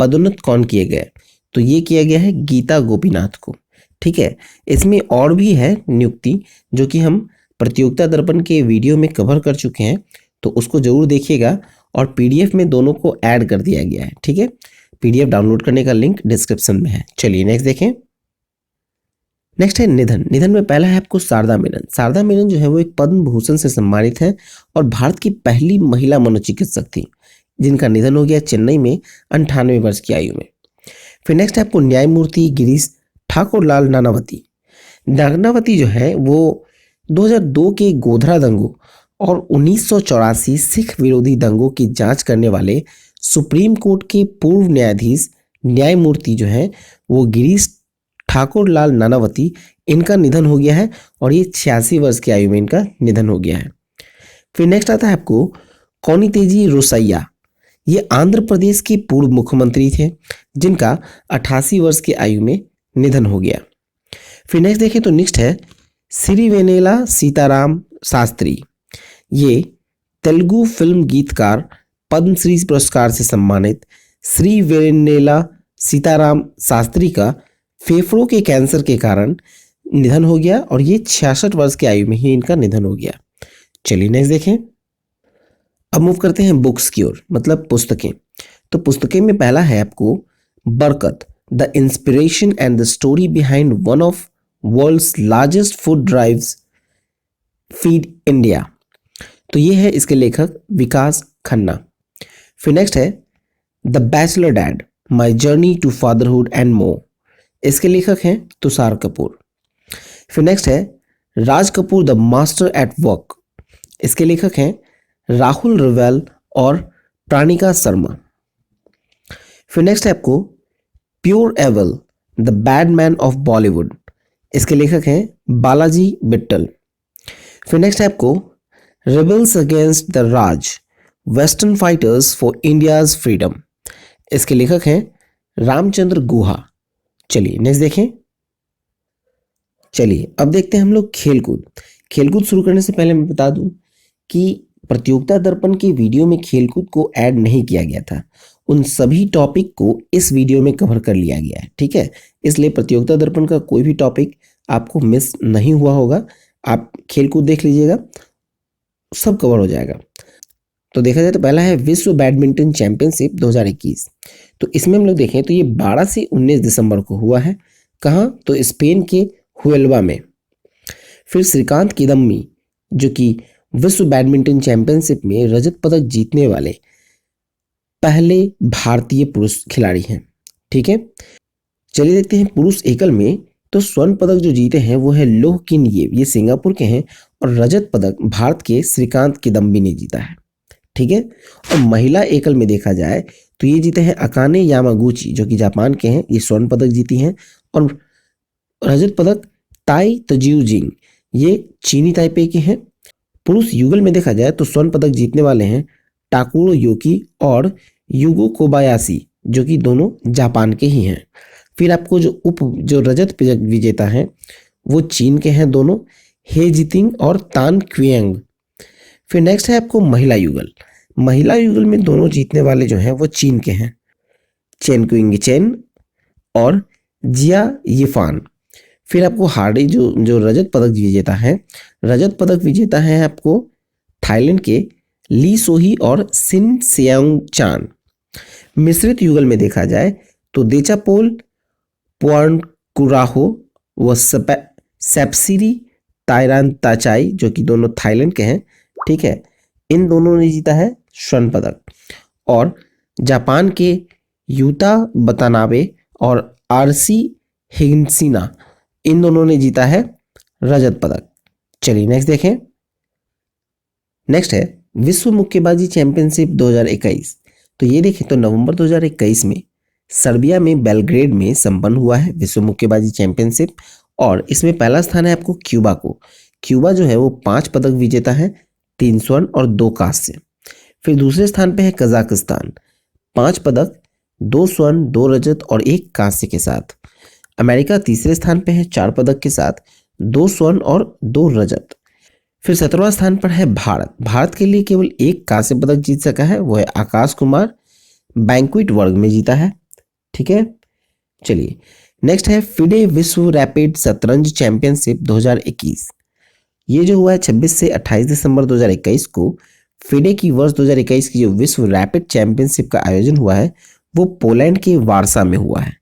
A: पदोन्नत कौन किए गए। तो ये किया गया है गीता गोपीनाथ को। ठीक है, इसमें और भी है नियुक्ति जो कि हम प्रतियोगिता दर्पण के वीडियो में कवर कर चुके हैं, तो उसको जरूर देखिएगा, और पीडीएफ में दोनों को ऐड कर दिया गया है। ठीक है, पीडीएफ डाउनलोड करने का लिंक डिस्क्रिप्शन में है। चलिए नेक्स्ट देखें। नेक्स्ट है निधन। निधन में पहला है आपको शारदा मेनन। शारदा मेनन जो है वो एक पद्म भूषण से सम्मानित है और भारत की पहली महिला मनोचिकित्सक थी, जिनका निधन हो गया चेन्नई में 98 वर्ष की आयु में। फिर नेक्स्ट है आपको न्यायमूर्ति गिरीश ठाकुरलाल नानावती। नानावती जो है वो 2002 के गोधरा दंगों और 1984 सिख विरोधी दंगों की जांच करने वाले सुप्रीम कोर्ट के पूर्व न्यायाधीश न्यायमूर्ति जो है वो गिरीश ठाकुरलाल नानावती, इनका निधन हो गया है और ये 86 वर्ष की आयु में इनका निधन हो गया है। फिर नेक्स्ट आता है आपको कोनितेजी रोसैया। ये आंध्र प्रदेश के पूर्व मुख्यमंत्री थे जिनका 88 वर्ष की आयु में निधन हो गया। फिर नेक्स्ट देखें तो नेक्स्ट है सिरिवेनेला सीताराम शास्त्री। ये तेलुगु फिल्म गीतकार पद्मश्री पुरस्कार से सम्मानित सिरिवेनेला सीताराम शास्त्री का फेफड़ों के कैंसर के कारण निधन हो गया और ये 66 वर्ष की आयु में ही इनका निधन हो गया। चलिए नेक्स्ट देखें। अब मूव करते हैं बुक्स की ओर, मतलब पुस्तकें। तो पुस्तकें में पहला है आपको Barkat, the inspiration and the story behind one of world's largest food drives, feed India. तो ये है इसके लेखक विकास खन्ना। फिर नेक्स्ट है the bachelor dad, my journey to fatherhood and more. इसके लेखक हैं तुषार कपूर। फिर नेक्स्ट है Raj Kapoor, the master at work. इसके लेखक हैं राहुल रवेल और प्राणिका शर्मा। फिर नेक्स्ट है आपको pure evil, the bad man of Bollywood. इसके लेखक हैं बालाजी बिट्टल। फिर नेक्स्ट है आपको rebels against the Raj, western fighters for India's freedom. इसके लेखक हैं रामचंद्र गुहा। चलिए नेक्स्ट देखें। चलिए अब देखते हैं हम लोग खेलकूद। खेलकूद शुरू करने से पहले मैं बता दूं कि प्रतियोगिता दर्पण के वीडियो में खेलकूद को ऐड नहीं किया गया था, उन सभी टॉपिक को इस वीडियो में कवर कर लिया गया है। ठीक है, इसलिए प्रतियोगिता दर्पण का कोई भी टॉपिक आपको मिस नहीं हुआ होगा। आप खेलकूद देख लीजिएगा, सब कवर हो जाएगा। तो देखा जाए तो पहला है विश्व बैडमिंटन चैंपियनशिप 2021। तो इसमें हम लोग देखें तो ये 12 से 19 दिसंबर को हुआ है। कहाँ? तो स्पेन के हुएल्वा में। फिर श्रीकांत किदम्बी जो कि विश्व बैडमिंटन चैंपियनशिप में रजत पदक जीतने वाले पहले भारतीय पुरुष खिलाड़ी हैं। ठीक है, चलिए देखते हैं पुरुष एकल में। तो स्वर्ण पदक जो जीते हैं वो है लोह किन ये सिंगापुर के हैं, और रजत पदक भारत के श्रीकांत किदम्बी ने जीता है। ठीक है, और महिला एकल में देखा जाए तो ये जीते हैं अकाने यामागुची जो कि जापान के हैं, ये स्वर्ण पदक जीती हैं, और रजत पदक ताई तजिउ जिंग, ये चीनी ताइपे के हैं। पुरुष युगल में देखा जाए तो स्वर्ण पदक जीतने वाले हैं टाकुरो योकी और युगो कोबायाशी, जो कि दोनों जापान के ही हैं। फिर आपको जो रजत पदक विजेता हैं वो चीन के हैं दोनों, हे जितिंग और तान क्वियांग। फिर नेक्स्ट है आपको महिला युगल। महिला युगल में दोनों जीतने वाले जो हैं वो चीन के हैं, चेन क्विंग चेन और जिया यिफान। फिर आपको हार्डी जो जो रजत पदक विजेता है, रजत पदक विजेता है आपको थाईलैंड के ली सोही और सिन सियांग चान। मिश्रित युगल में देखा जाए तो देचापोल पुआनकुराहो व सेप्सिरी ताइरान ताचाई, जो कि दोनों थाईलैंड के हैं, ठीक है, इन दोनों ने जीता है स्वर्ण पदक। और जापान के यूता बतानाबे और आरसी हिगसिना, इन दोनों ने जीता है रजत पदक। चलिए नेक्स्ट देखें। नेक्स्ट है विश्व मुक्केबाजी चैंपियनशिप 2021। तो ये देखें तो नवंबर 2021 में सर्बिया में बेलग्रेड में संपन्न हुआ है विश्व मुक्केबाजी चैंपियनशिप, और इसमें पहला स्थान है आपको क्यूबा को। क्यूबा जो है वो 5 पदक विजेता है, 3 स्वर्ण और 2 कांस्य। फिर दूसरे स्थान पे है कजाकिस्तान, 5 पदक, 2 स्वर्ण, 2 रजत और 1 कांस्य के साथ। अमेरिका तीसरे स्थान पे है 4 पदक के साथ, 2 स्वर्ण और 2 रजत। फिर 17वां स्थान पर है भारत। भारत के लिए केवल 1 कांस्य पदक जीत सका है, वो है आकाश कुमार, बैंक्वेट वर्ग में जीता है, ठीक है। चलिए नेक्स्ट है फिडे विश्व रैपिड शतरंज चैंपियनशिप 2021। ये जो हुआ है 26 से 28 दिसंबर 2021 को फिडे की वर्ष 2021 की जो विश्व रैपिड चैंपियनशिप का आयोजन हुआ है वो पोलैंड के वारसा में हुआ है,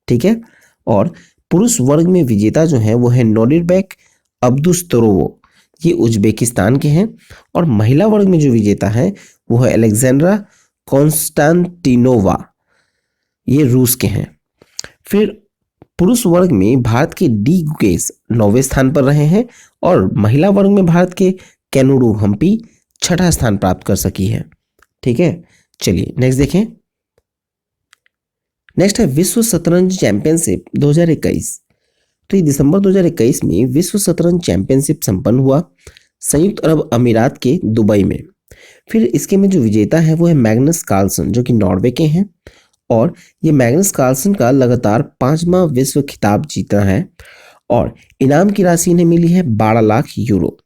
A: ठीक है। और पुरुष वर्ग में विजेता जो है वो है नोडिरबेक अब्दुस्तरोवो, ये उज्बेकिस्तान के हैं। और महिला वर्ग में जो विजेता है वो है अलेक्जेंड्रा कॉन्स्टेंटिनोवा, ये रूस के हैं। फिर पुरुष वर्ग में भारत के डी गुकेश 9वें स्थान पर रहे हैं, और महिला वर्ग में भारत के कैनुडू हम्पी 6ठा स्थान प्राप्त कर सकी है, ठीक है। चलिए नेक्स्ट देखें। नेक्स्ट है विश्व शतरंज चैंपियनशिप 2021। तो ये दिसंबर 2021 में विश्व शतरंज चैंपियनशिप संपन्न हुआ संयुक्त अरब अमीरात के दुबई में। फिर इसके में जो विजेता है वो है मैग्नस कार्लसन, जो कि नॉर्वे के हैं, और ये मैग्नस कार्लसन का लगातार 5वां विश्व खिताब जीता है, और इनाम की राशि इन्हें मिली है 12 लाख यूरो।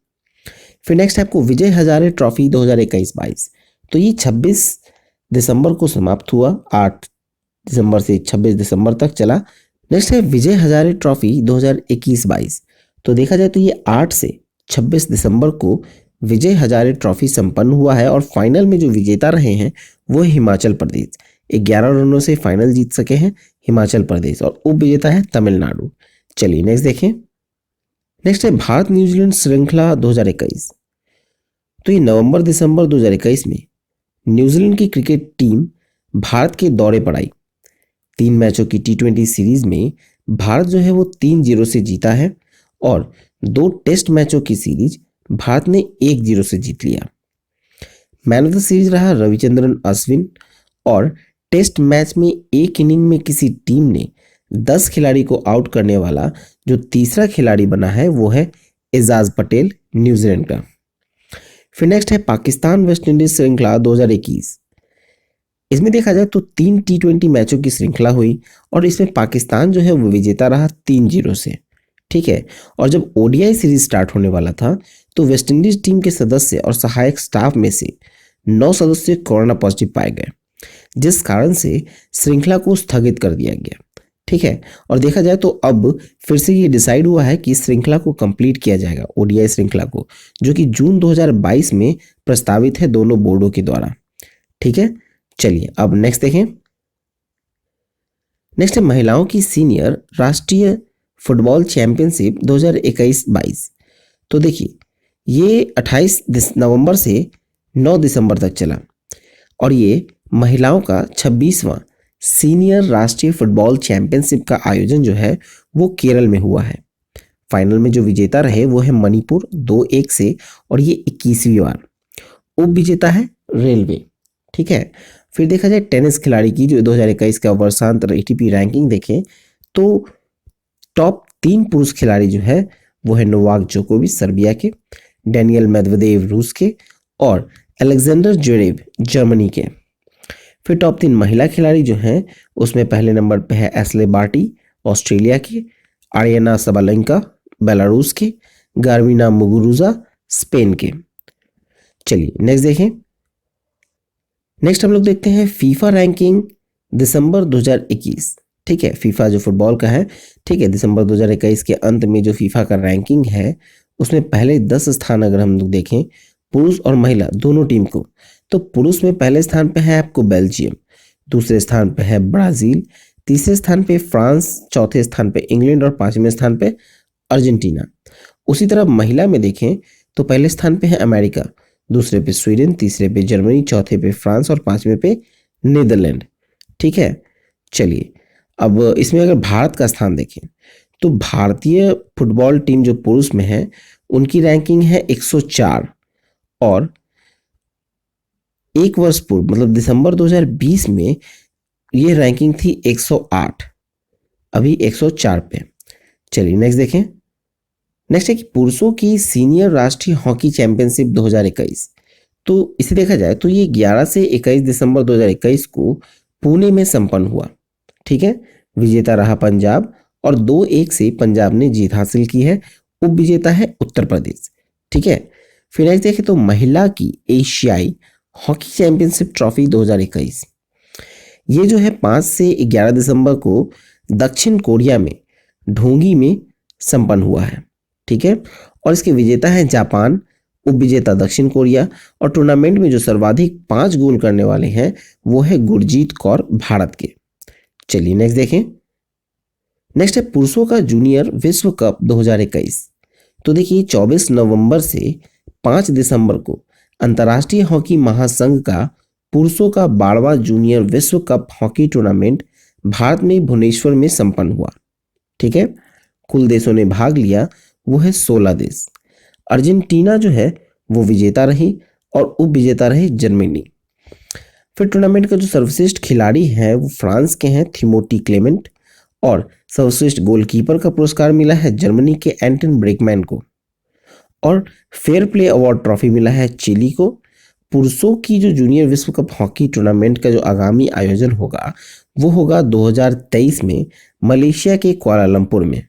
A: फिर नेक्स्ट है आपको विजय हजारे ट्रॉफी 2021-22। तो ये 26 दिसंबर को समाप्त हुआ, 8 दिसंबर से 26 दिसंबर तक चला। नेक्स्ट है विजय हजारे ट्रॉफी 2021-22। तो देखा जाए तो ये 8 से 26 दिसंबर को विजय हजारे ट्रॉफी संपन्न हुआ है, और फाइनल में जो विजेता रहे हैं वो है हिमाचल प्रदेश। 11 रनों से फाइनल जीत सके हैं हिमाचल प्रदेश, और उप विजेता है तमिलनाडु। चलिए नेक्स्ट देखें। नेक्स्ट है भारत न्यूजीलैंड श्रृंखला 2021। तो ये नवंबर दिसंबर 2021 में न्यूजीलैंड की क्रिकेट टीम भारत के दौरे पर आई। 3 मैचों की T20 सीरीज में भारत जो है वो 3-0 से जीता है, और 2 टेस्ट मैचों की सीरीज भारत ने 1-0 से जीत लिया। मैन ऑफ द सीरीज रहा रविचंद्रन अश्विन, और टेस्ट मैच में एक इनिंग में किसी टीम ने 10 खिलाड़ी को आउट करने वाला जो तीसरा खिलाड़ी बना है वो है एजाज पटेल न्यूजीलैंड का। फिर नेक्स्ट है पाकिस्तान वेस्ट इंडीज श्रृंखला 2021। इसमें देखा जाए तो 3 T20 मैचों की श्रृंखला हुई, और इसमें पाकिस्तान जो है वो विजेता रहा 3-0 से, ठीक है। और जब ओडीआई सीरीज स्टार्ट होने वाला था तो वेस्ट इंडीज टीम के सदस्य और सहायक स्टाफ में से 9 सदस्य कोरोना पॉजिटिव पाए गए, जिस कारण से श्रृंखला को स्थगित कर दिया गया, ठीक है। और देखा जाए तो अब फिर से ये डिसाइड हुआ है कि इस श्रृंखला को कंप्लीट किया जाएगा, ओडीआई श्रृंखला को, जो कि जून 2022 में प्रस्तावित है दोनों बोर्डों के द्वारा, ठीक है। चलिए अब नेक्स्ट देखें। नेक्स्ट है महिलाओं की सीनियर राष्ट्रीय फुटबॉल चैंपियनशिप 2021-22। तो देखिए ये 28 नवंबर से 9 दिसंबर तक चला, और ये महिलाओं का 26वां सीनियर राष्ट्रीय फुटबॉल चैंपियनशिप का आयोजन जो है वो केरल में हुआ है। फाइनल में जो विजेता रहे वो है मणिपुर 2-1 से, और ये 21वीं बार। उप विजेता है रेलवे, ठीक है। फिर देखा जाए टेनिस खिलाड़ी की जो 2021 का वर्षांत एटीपी रैंकिंग देखें तो टॉप 3 पुरुष खिलाड़ी जो है वो है नोवाक जोकोविच सर्बिया के, डेनियल मेदवेदेव रूस के और अलेक्जेंडर ज्वेरेव जर्मनी के। फिर टॉप 3 महिला खिलाड़ी जो हैं उसमें पहले नंबर पे है एस्ले बार्टी ऑस्ट्रेलिया की, आर्यना सबालेंका बेलारूस की, गार्बिना मुगुरुजा स्पेन के। चलिए नेक्स्ट देखें। नेक्स्ट हम लोग देखते हैं फीफा रैंकिंग दिसंबर 2021। ठीक है, फीफा जो फुटबॉल का है, ठीक है, दिसंबर 2021 के अंत में जो फीफा का रैंकिंग है उसमें पहले 10 स्थान अगर हम लोग देखें पुरुष और महिला दोनों टीम को, तो पुरुष में पहले स्थान पे है आपको बेल्जियम, दूसरे स्थान पे है ब्राजील, तीसरे स्थान पे फ्रांस, चौथे स्थान पे इंग्लैंड और पांचवें स्थान पे अर्जेंटीना। उसी तरह महिला में देखें तो पहले स्थान पे है अमेरिका, दूसरे पे स्वीडन, तीसरे पे जर्मनी, चौथे पे फ्रांस और पांचवें पे नीदरलैंड। ठीक है, चलिए अब इसमें अगर भारत का स्थान देखें तो भारतीय फुटबॉल टीम जो पुरुष में है उनकी रैंकिंग है 104 और एक वर्ष पूर्व मतलब दिसंबर 2020 में ये रैंकिंग थी 108, अभी 104 पे। चलिए नेक्स्ट देखें। नेक्स्ट है कि पुरुषों की सीनियर राष्ट्रीय हॉकी चैंपियनशिप 2021। तो इसे देखा जाए तो ये 11 से 21 दिसंबर 2021 को पुणे में संपन्न हुआ। ठीक है, विजेता रहा पंजाब और 2-1 से पंजाब ने जीत हासिल की है। उप विजेता है उत्तर प्रदेश। ठीक है, फिर नेक्स्ट देखें तो महिला की एशियाई हॉकी चैंपियनशिप ट्रॉफी 2021 ये जो है 5 से 11 दिसंबर को दक्षिण कोरिया में ढोंगी में संपन्न हुआ है। ठीक है, और इसके विजेता है जापान, उप विजेता दक्षिण कोरिया और टूर्नामेंट में जो सर्वाधिक 5 गोल करने वाले हैं वो है गुरजीत कौर भारत के। चलिए नेक्स्ट देखें। नेक्स्ट है पुरुषों का जूनियर विश्व कप 2021। तो देखिए 24 नवंबर से 5 दिसंबर को अंतर्राष्ट्रीय हॉकी महासंघ का पुरुषों का 12वां जूनियर विश्व कप हॉकी टूर्नामेंट भारत में भुवनेश्वर में संपन्न हुआ। ठीक है, कुल देशों ने भाग लिया वो है 16 देश। अर्जेंटीना जो है वो विजेता रही और उप विजेता रही जर्मनी। फिर टूर्नामेंट का जो सर्वश्रेष्ठ खिलाड़ी है वो फ्रांस के हैं थिमोटी क्लेमेंट और सर्वश्रेष्ठ गोलकीपर का पुरस्कार मिला है जर्मनी के एंटन ब्रेकमैन को और फेयर प्ले अवार्ड ट्रॉफी मिला है चिली को। पुरुषों की जो जूनियर विश्व कप हॉकी टूर्नामेंट का जो आगामी आयोजन होगा वो होगा 2023 में मलेशिया के कुआलालंपुर में।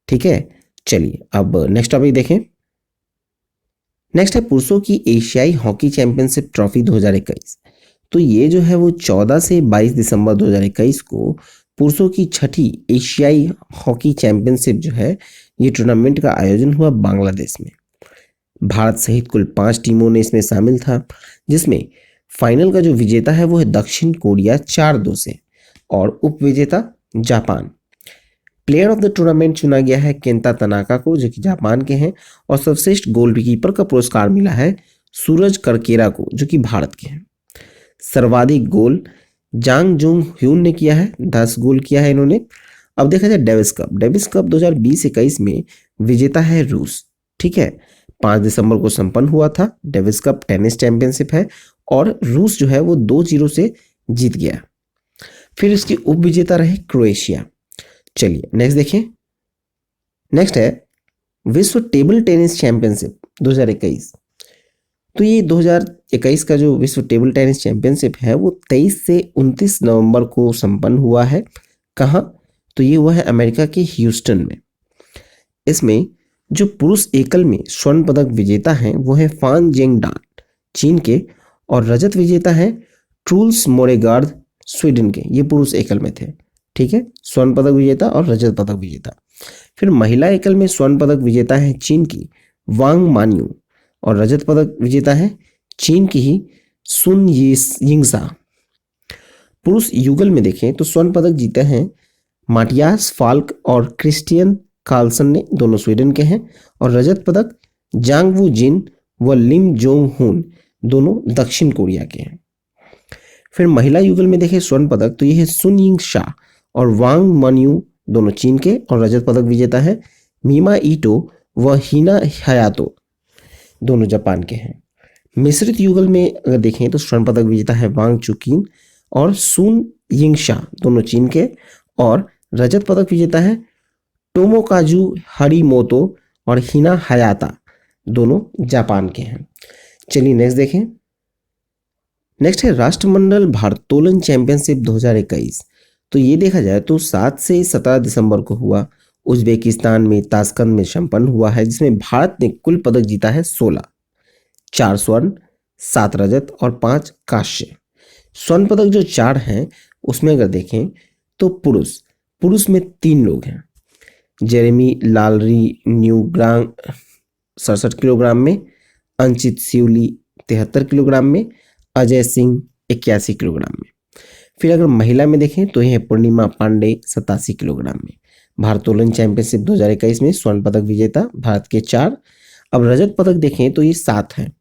A: ठीक है, चलिए अब नेक्स्ट टॉपिक देखें। नेक्स्ट है पुरुषों की एशियाई हॉकी चैंपियनशिप ट्रॉफी 2021। तो ये जो है वो 14 से 22 दिसंबर 2021 को पुरुषों की 6ठी एशियाई हॉकी चैंपियनशिप जो है ये टूर्नामेंट का आयोजन हुआ बांग्लादेश में। भारत सहित कुल 5 टीमों ने इसमें शामिल था, जिसमें फाइनल का जो विजेता है वो है दक्षिण कोरिया 4-2 से और उप विजेता Japan. Player of the tournament चुना गया है केंता तनाका को जो कि जापान के हैं और सर्वश्रेष्ठ गोलकीपर का पुरस्कार मिला है सूरज करकेरा को जो कि भारत के हैं। सर्वाधिक गोल जांग जुंग ह्यून ने किया है, 10 गोल किया है इन्होंने। अब देखा जाए डेविस कप 2020-21 में विजेता है रूस। ठीक है, 5 दिसंबर को संपन्न हुआ था। डेविस कप टेनिस चैंपियनशिप है और रूस जो है वो 2-0 से जीत गया। फिर इसकी उप विजेता रहे क्रोएशिया। चलिए नेक्स्ट देखिए। नेक्स्ट है विश्व टेबल टेनिस चैंपियनशिप 2021। तो ये 2021 का जो विश्व टेबल टेनिस चैंपियनशिप है वो 23 से 29 नवंबर को संपन्न हुआ है। कहाँ? तो ये हुआ है अमेरिका के ह्यूस्टन में। इसमें जो पुरुष एकल में स्वर्ण पदक विजेता हैं वो है फान जेंग डान चीन के और रजत विजेता है ट्रूल्स मोरेगार्ड स्वीडन के। ये पुरुष एकल में थे। ठीक है, स्वर्ण पदक विजेता और रजत पदक विजेता। फिर महिला एकल में स्वर्ण पदक विजेता है चीन की वांग मान्यू और रजत पदक विजेता है चीन की ही सुन यिंगसा। पुरुष युगल में देखें तो स्वर्ण पदक जीते हैं माटियास फाल्क और क्रिस्टियन कार्लसन ने, दोनों स्वीडन के हैं, और रजत पदक जांग वू जिन व लिम जोंग हुन, दोनों दक्षिण कोरिया के हैं। फिर महिला युगल में देखें स्वर्ण पदक तो ये है सुन यिंग शा और वांग मन्यू, दोनों चीन के, और रजत पदक विजेता है मीमा ईटो व हिना हयातो, दोनों जापान के हैं। मिश्रित युगल में अगर देखें तो स्वर्ण पदक विजेता है वांग चुकिन और सुन यिंग शा, दोनों चीन के, और रजत पदक विजेता है टोमोकाजु हरिमोतो और हिना हयाता दोनों जापान के हैं। चलिए नेक्स्ट देखें। नेक्स्ट है राष्ट्रमंडल भारोत्तोलन चैंपियनशिप 2021। तो ये देखा जाए तो 7 से 17 दिसंबर को हुआ, उज्बेकिस्तान में ताशकंद में संपन्न हुआ है, जिसमें भारत ने कुल पदक जीता है 16, 4 स्वर्ण, 7 रजत और 5 कांस्य। स्वर्ण पदक जो 4 हैं उसमें अगर देखें तो पुरुष में 3 लोग हैं, जेरेमी लालरी न्यूग्रांग 67 किलोग्राम में, अंचित सिवली 73 किलोग्राम में, अजय सिंह 81 किलोग्राम में। फिर अगर महिला में देखें तो यह पूर्णिमा पांडे 87 किलोग्राम में। भारोत्तोलन चैंपियनशिप 2021 में स्वर्ण पदक विजेता भारत के 4। अब रजत पदक देखें तो ये 7 हैं,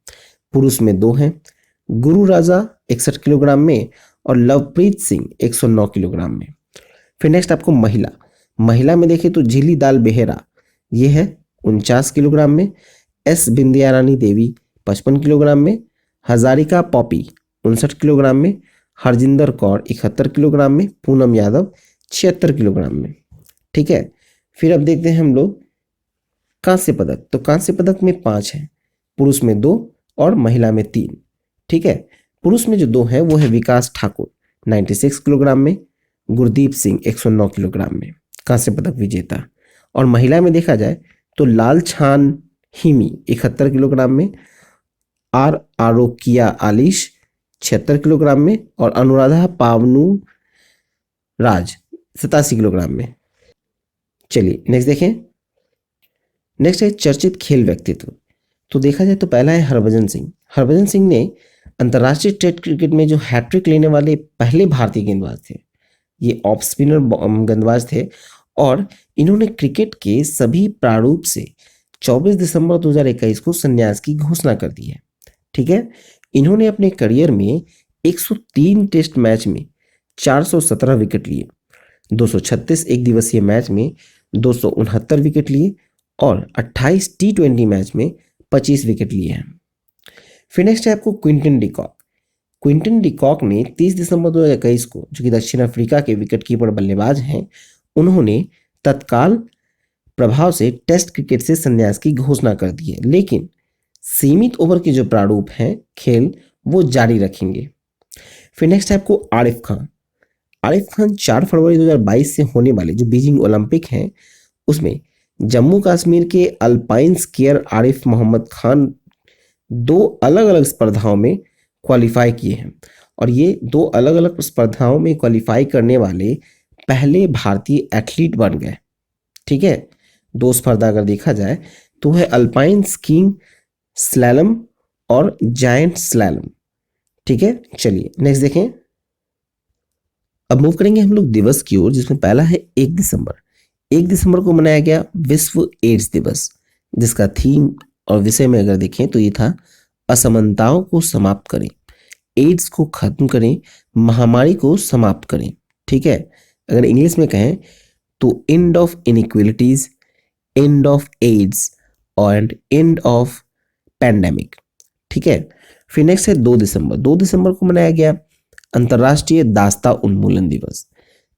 A: पुरुष में 2 हैं, गुरु राजा 61 किलोग्राम में और लवप्रीत सिंह 109 किलोग्राम में। फिर नेक्स्ट आपको महिला में देखें तो झिली दाल बेहरा ये है 49 किलोग्राम में, एस बिंदिया रानी देवी 55 किलोग्राम में, हजारिका पॉपी 59 किलोग्राम में, हरजिंदर कौर 71 किलोग्राम में, पूनम यादव 76 किलोग्राम में। ठीक है, फिर अब देखते हैं हम लोग कांस्य पदक। तो कांस्य पदक में 5 हैं, पुरुष में 2 और महिला में 3। ठीक है, पुरुष में जो 2 हैं वो है विकास ठाकुर 96 किलोग्राम में, गुरदीप सिंह 109 किलोग्राम में, कांस्य पदक विजेता। और महिला में देखा जाए तो लाल छान हिमी 71 किलोग्राम में, आर आरोकिया आलिश 76 किलोग्राम में और अनुराधा पावनू राज 87 किलोग्राम में। चलिए नेक्स्ट देखें। नेक्स्ट है चर्चित खेल व्यक्तित्व। तो देखा जाए तो पहला है हरभजन सिंह। हरभजन सिंह ने अंतर्राष्ट्रीय टेस्ट क्रिकेट में जो हैट्रिक लेने वाले पहले भारतीय गेंदबाज थे। ये ऑफ स्पिनर गेंदबाज थे और इन्होंने क्रिकेट के सभी प्रारूप से 24 दिसंबर 2021 को संन्यास की घोषणा कर दी है। ठीक है, इन्होंने अपने करियर में 103 टेस्ट मैच में 417 विकेट लिए, 236 एक दिवसीय मैच में 269 विकेट लिए और 28 टी20 मैच में 25 विकेट लिए हैं। फिर नेक्स्ट है आपको क्विंटन डिकॉक। क्विंटन डिकॉक ने 30 दिसंबर 2021 को, जो कि दक्षिण अफ्रीका के विकेटकीपर बल्लेबाज हैं, उन्होंने तत्काल प्रभाव से टेस्ट क्रिकेट से संन्यास की घोषणा कर दी है, लेकिन सीमित ओवर के जो प्रारूप हैं खेल वो जारी रखेंगे। फिर नेक्स्ट है आपको आरिफ खान। आरिफ खान 4 फरवरी 2022 से होने वाले जो बीजिंग ओलंपिक हैं उसमें जम्मू कश्मीर के अल्पाइन स्कीयर आरिफ मोहम्मद खान 2 अलग अलग स्पर्धाओं में क्वालिफाई किए हैं और ये 2 अलग अलग स्पर्धाओं में क्वालिफाई करने वाले पहले भारतीय एथलीट बन गए। ठीक है, 2 स्पर्धा अगर देखा जाए तो है अल्पाइन स्कीइंग स्लैलम और जायंट स्लैलम। ठीक है, चलिए नेक्स्ट देखें। अब मूव करेंगे हम लोग दिवस की ओर, जिसमें पहला है 1 दिसंबर। 1 दिसंबर को मनाया गया विश्व एड्स दिवस, जिसका थीम और विषय में अगर देखें तो ये था असमानताओं को समाप्त करें, एड्स को खत्म करें, महामारी को समाप्त करें। ठीक है, अगर इंग्लिश में कहें तो end of inequalities, end of AIDS और एंड ऑफ पैंडेमिक। ठीक है, फिर नेक्स्ट है 2 दिसंबर। 2 दिसंबर को मनाया गया अंतर्राष्ट्रीय दास्ता उन्मूलन दिवस।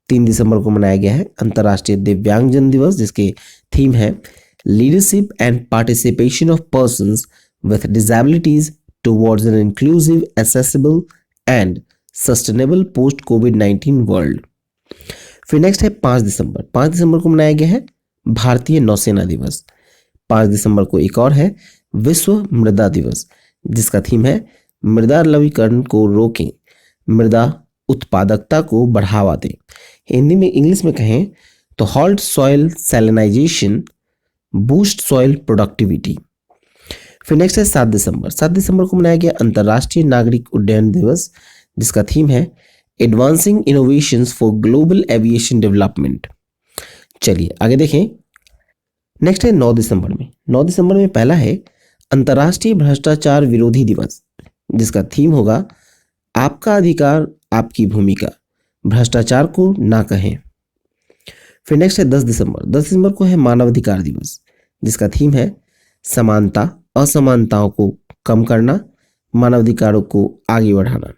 A: 3 दिसंबर को मनाया गया है अंतर्राष्ट्रीय दिव्यांगजन दिवस, जिसके थीम है leadership and participation of persons with disabilities towards an inclusive, accessible and sustainable post covid world. फिर नेक्स्ट है 5 दिसंबर। 5 दिसंबर को मनाया गया है भारतीय नौसेना दिवस। 5 दिसंबर को एक और है विश्व मृदा दिवस, जिसका थीम है मृदा लवणीकरण को रोकें, मृदा उत्पादकता को बढ़ावा दें। हिंदी में इंग्लिश में कहें तो halt soil salinisation, boost soil productivity. फिर नेक्स्ट है 7 दिसंबर। 7 दिसंबर को मनाया गया अंतर्राष्ट्रीय नागरिक उड्डयन दिवस, जिसका थीम है advancing innovations for global aviation development. चलिए आगे देखें। नेक्स्ट है 9 दिसंबर में। 9 दिसंबर में पहला है अंतर्राष्ट्रीय भ्रष्टाचार विरोधी दिवस, जिसका थीम होगा आपका अधिकार आपकी भूमिका, भ्रष्टाचार को ना कहें। फिर नेक्स्ट है 10 दिसंबर। 10 दिसंबर को है मानवाधिकार दिवस, जिसका थीम है समानता, असमानताओं को कम करना, मानवाधिकारों को आगे बढ़ाना।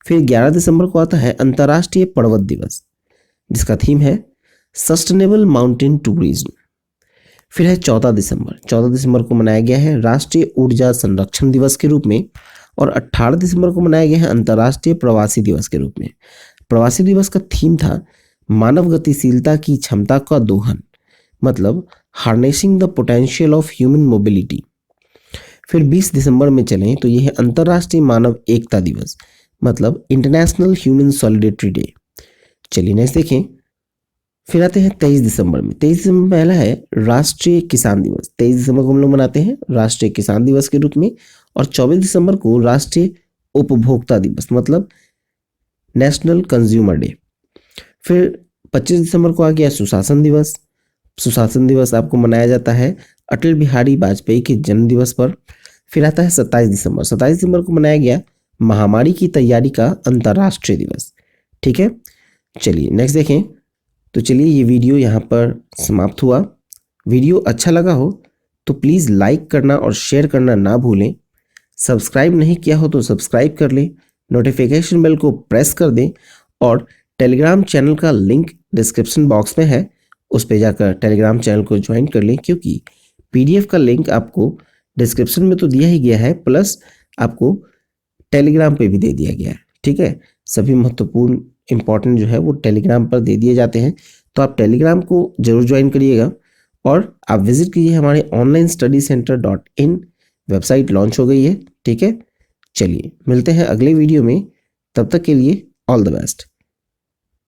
A: फिर 11 दिसंबर को आता है अंतर्राष्ट्रीय पर्वत दिवस, जिसका थीम है सस्टेनेबल माउंटेन टूरिज्म। फिर है 14 दिसंबर। 14 दिसंबर को मनाया गया है राष्ट्रीय ऊर्जा संरक्षण दिवस के रूप में, और 18 दिसंबर को मनाया गया है अंतर्राष्ट्रीय प्रवासी दिवस के रूप में। प्रवासी दिवस का थीम था मानव गतिशीलता की क्षमता का दोहन, मतलब harnessing the potential of human mobility. फिर 20 दिसंबर में चलें तो यह है अंतर्राष्ट्रीय मानव एकता दिवस, मतलब इंटरनेशनल ह्यूमन सॉलिडेरिटी डे। चलिए नेक्स्ट देखें। फिर आते हैं 23 दिसंबर में। 23 दिसंबर पहला है राष्ट्रीय किसान दिवस। 23 दिसंबर को हम लोग मनाते हैं राष्ट्रीय किसान दिवस के रूप में, और 24 दिसंबर को राष्ट्रीय उपभोक्ता दिवस, मतलब नेशनल कंज्यूमर डे। फिर 25 दिसंबर को आ गया सुशासन दिवस। सुशासन दिवस आपको मनाया जाता है अटल बिहारी वाजपेयी के जन्म दिवस पर। फिर आता है 27 दिसंबर। 27 दिसंबर को मनाया गया महामारी की तैयारी का अंतर्राष्ट्रीय दिवस। ठीक है, चलिए नेक्स्ट देखें। तो चलिए ये वीडियो यहाँ पर समाप्त हुआ। वीडियो अच्छा लगा हो तो प्लीज़ लाइक करना और शेयर करना ना भूलें। सब्सक्राइब नहीं किया हो तो सब्सक्राइब कर लें, नोटिफिकेशन बेल को प्रेस कर दें, और टेलीग्राम चैनल का लिंक डिस्क्रिप्शन बॉक्स में है, उस पर जाकर टेलीग्राम चैनल को ज्वाइन कर लें, क्योंकि पीडीएफ का लिंक आपको डिस्क्रिप्शन में तो दिया ही गया है, प्लस आपको टेलीग्राम पे भी दे दिया गया है। ठीक है, सभी महत्वपूर्ण इंपॉर्टेंट जो है वो टेलीग्राम पर दे दिए जाते हैं, तो आप टेलीग्राम को जरूर ज्वाइन करिएगा। और आप विजिट कीजिए हमारे onlinestudycenter.in वेबसाइट लॉन्च हो गई है। ठीक है, चलिए मिलते हैं अगले वीडियो में, तब तक के लिए ऑल द बेस्ट।